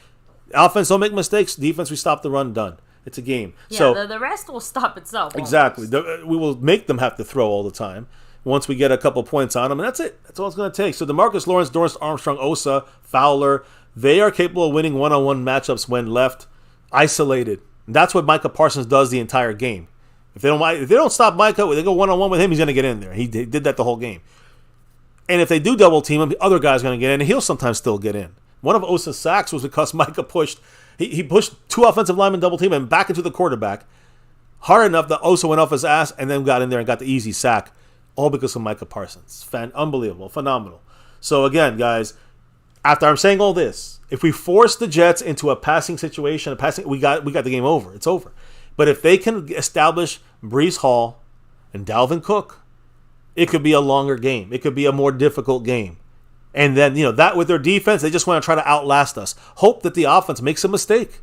Offense, don't make mistakes. Defense, we stop the run, done. It's a game. Yeah, so the rest will stop itself. Exactly. We will make them have to throw all the time once we get a couple points on them, and that's it. That's all it's going to take. So DeMarcus Lawrence, Dorrance Armstrong, Osa, Fowler, they are capable of winning one-on-one matchups when left isolated. And that's what Micah Parsons does the entire game. If they don't stop Micah, they go one-on-one with him, he's going to get in there. He did that the whole game. And if they do double team him, the other guy's going to get in, and he'll sometimes still get in. One of Osa's sacks was because Micah pushed. He pushed 2 offensive linemen double team and back into the quarterback hard enough that Osa went off his ass and then got in there and got the easy sack, all because of Micah Parsons. Unbelievable, phenomenal. So again, guys, after I'm saying all this, if we force the Jets into a passing situation, we got the game over. It's over. But if they can establish Breece Hall and Dalvin Cook, it could be a longer game. It could be a more difficult game. And then, that with their defense, they just want to try to outlast us. Hope that the offense makes a mistake.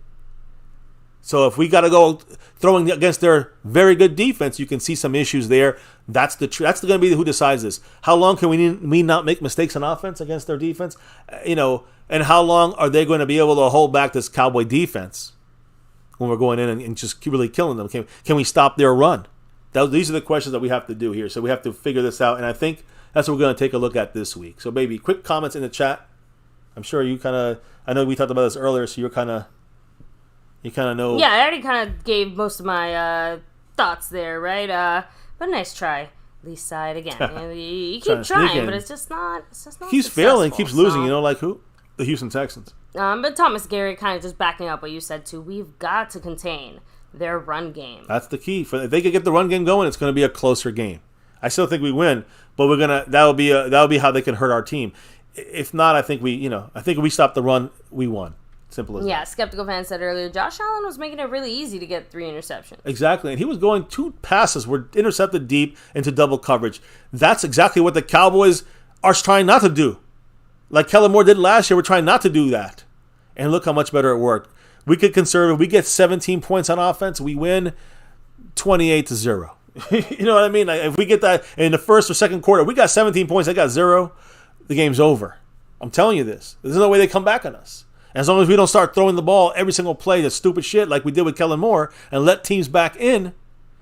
So if we got to go throwing against their very good defense, you can see some issues there. That's going to be who decides this. How long can we not make mistakes on offense against their defense? And how long are they going to be able to hold back this Cowboy defense when we're going in and just really killing them? Can we stop their run? These are the questions that we have to do here. So we have to figure this out. And I think that's what we're going to take a look at this week. So, baby, quick comments in the chat. I'm sure you I know we talked about this earlier, so you kind of know. Yeah, I already kind of gave most of my thoughts there, right? But nice try. Least side again. You keep trying, but it's just not. Keeps failing, keeps losing. Like who? The Houston Texans. But Thomas Garrett kind of just backing up what you said too. We've got to contain their run game. That's the key. If they could get the run game going, it's going to be a closer game. I still think we win, but that'll be how they can hurt our team. If not, I think we stop the run, we won. Simple as that. Yeah, Skeptical Fan said earlier, Josh Allen was making it really easy to get 3 interceptions. Exactly, and he was going 2 passes were intercepted deep into double coverage. That's exactly what the Cowboys are trying not to do. Like Kellen Moore did last year, we're trying not to do that. And look how much better it worked. We could conserve. We get 17 points on offense, we win 28-0. You know what I mean? Like if we get that in the first or second quarter, we got 17 points, they got 0, the game's over. I'm telling you this. There's no way they come back on us. As long as we don't start throwing the ball every single play, that stupid shit like we did with Kellen Moore, and let teams back in. And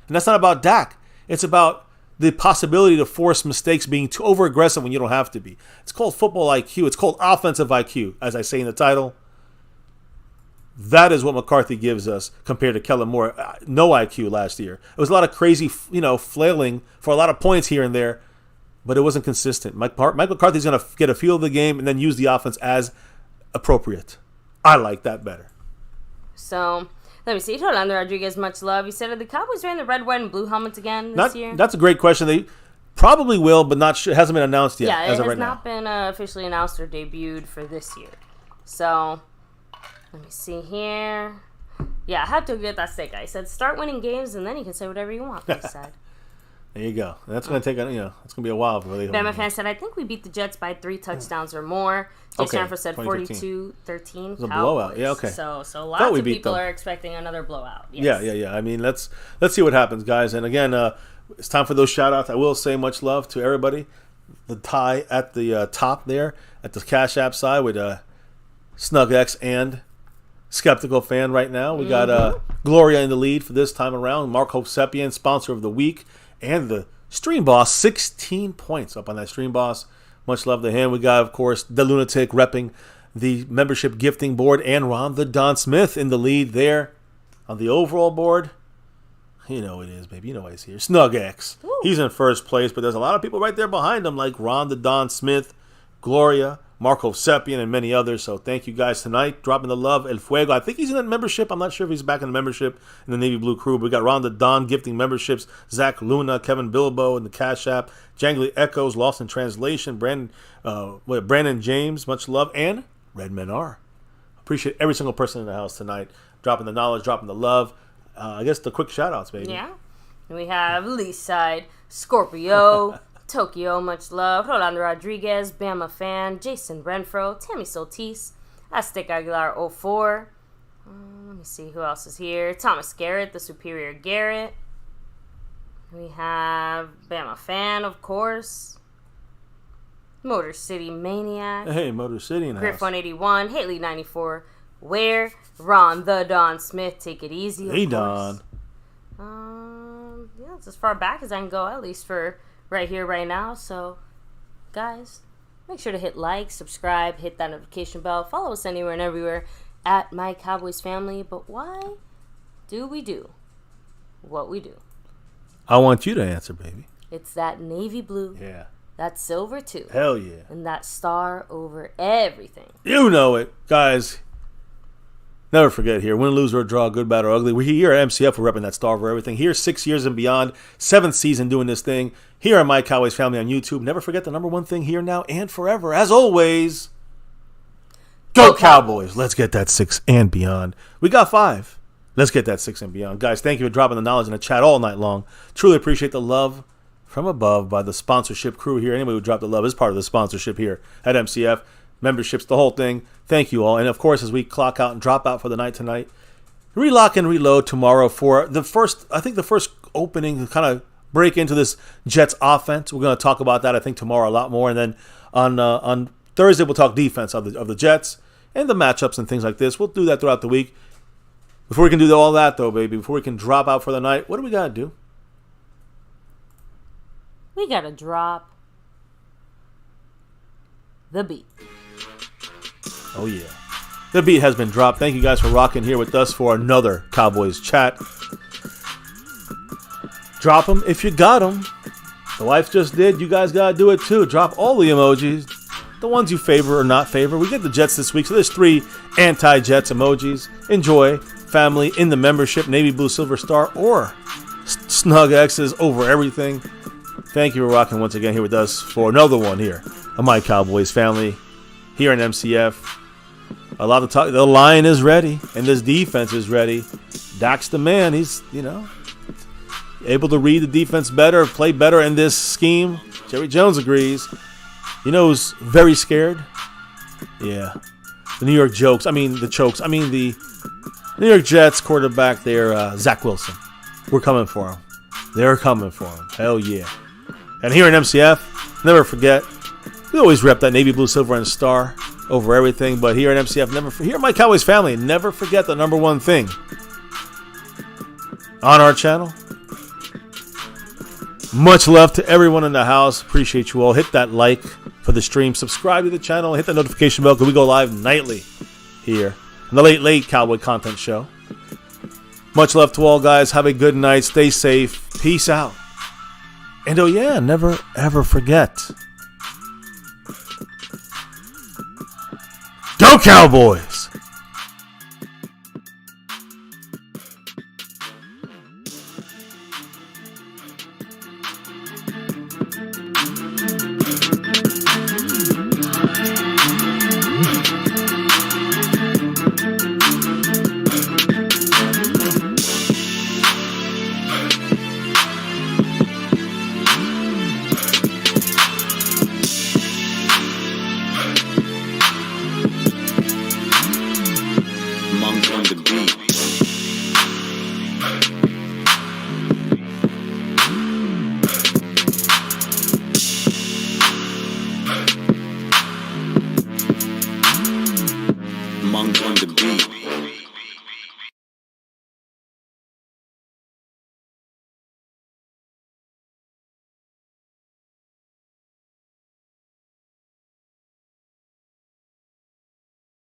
that's not about Dak. It's about the possibility to force mistakes, being too over-aggressive when you don't have to be. It's called football IQ. It's called offensive IQ, as I say in the title. That is what McCarthy gives us compared to Kellen Moore. No IQ last year. It was a lot of crazy, flailing for a lot of points here and there, but it wasn't consistent. Mike McCarthy's going to get a feel of the game and then use the offense as appropriate. I like that better. So, let me see. Rolando Rodriguez, much love. He said, are the Cowboys wearing the red, white, and blue helmets again this year? That's a great question. They probably will, but not sure. It hasn't been announced yet. Yeah, as it of has right not been officially announced or debuted for this year. So, let me see here. Yeah, I have to get that steak. I said, start winning games, and then you can say whatever you want, he said. There you go. That's going to take it's going to be a while before they. Bama fan said, I think we beat the Jets by 3 touchdowns or more. Jason Ranford said 42-13. It was a blowout. Yeah, okay. So lots of people are expecting another blowout. Yes. Yeah. I mean, let's see what happens, guys. And again, it's time for those shout-outs. I will say much love to everybody. The tie at the top there, at the Cash App side with SnugX and Skeptical Fan right now. We got Gloria in the lead for this time around. Mark Hosepian, sponsor of the week. And the Stream Boss, 16 points up on that Stream Boss. Much love to him. We got, of course, The Lunatic repping the membership gifting board. And Ron the Don Smith in the lead there on the overall board. You know it is, baby. You know why he's here. SnugX. He's in first place, but there's a lot of people right there behind him, like Ron the Don Smith, Gloria, Marco Sepian, and many others. So thank you guys tonight. Dropping the love. El Fuego. I think he's in that membership. I'm not sure if he's back in the membership in the Navy Blue crew. But we got Ron the Don gifting memberships. Zach Luna, Kevin Bilbo in the Cash App. Jangly Echoes, Lost in Translation. Brandon James, much love. And Red Men Are. Appreciate every single person in the house tonight. Dropping the knowledge, dropping the love. I guess the quick shout outs, baby. Yeah. We have Lee's Side, Scorpio, Tokyo, much love, Rolando Rodriguez, Bama Fan, Jason Renfro, Tammy Soltis, Aztec Aguilar 04. Let me see who else is here. Thomas Garrett, the Superior Garrett. We have Bama Fan, of course. Motor City Maniac. Hey, Motor City in the Griff house. 181, Haley 94. Where? Ron the Don Smith, take it easy. Hey, Don. Yeah, it's as far back as I can go, at least for right here, right now. So, guys, make sure to hit like, subscribe, hit that notification bell, follow us anywhere and everywhere at MyCowboysFamily. But why do we do what we do? I want you to answer, baby. It's that navy blue. Yeah. That silver, too. Hell yeah. And that star over everything. You know it, guys. Never forget here, win, lose, or draw, good, bad, or ugly. We're here at MCF. We're repping that star over everything. Here, 6 years and beyond. 7th season doing this thing. Here at My Cowboys Family on YouTube. Never forget the number one thing here, now, and forever. As always, go Cowboys. Let's get that 6 and beyond. We got 5. Let's get that 6 and beyond. Guys, thank you for dropping the knowledge in the chat all night long. Truly appreciate the love from above by the sponsorship crew here. Anybody who dropped the love is part of the sponsorship here at MCF. Memberships, the whole thing. Thank you all. And of course, as we clock out and drop out for the night tonight, relock and reload tomorrow for the first opening, kind of break into this Jets offense. We're going to talk about that, I think, tomorrow a lot more. And then on Thursday, we'll talk defense of the Jets and the matchups and things like this. We'll do that throughout the week. Before we can do all that, though, baby, before we can drop out for the night, what do we got to do? We got to drop the beat. Oh, yeah. The beat has been dropped. Thank you guys for rocking here with us for another Cowboys chat. Drop them if you got them. The wife just did. You guys got to do it too. Drop all the emojis. The ones you favor or not favor. We get the Jets this week, so there's 3 anti-Jets emojis. Enjoy. Family in the membership. Navy Blue Silver Star or Snug X's over everything. Thank you for rocking once again here with us for another one here on My Cowboys Family here in MCF. A lot of talk. The line is ready, and this defense is ready. Dak's the man. He's, able to read the defense better, play better in this scheme. Jerry Jones agrees. You know who's very scared? Yeah. The New York chokes. The New York Jets quarterback there, Zach Wilson. We're coming for him. They're coming for him. Hell yeah. And here in MCF, never forget, we always rep that navy blue, silver, and star over everything. But here at MCF, here at My Cowboys Family, never forget the number one thing on our channel. Much love to everyone in the house. Appreciate you all. Hit that like for the stream. Subscribe to the channel. Hit the notification bell because we go live nightly here on the Late Cowboy Content Show. Much love to all, guys. Have a good night. Stay safe. Peace out. And oh yeah, never ever forget. Go Cowboys!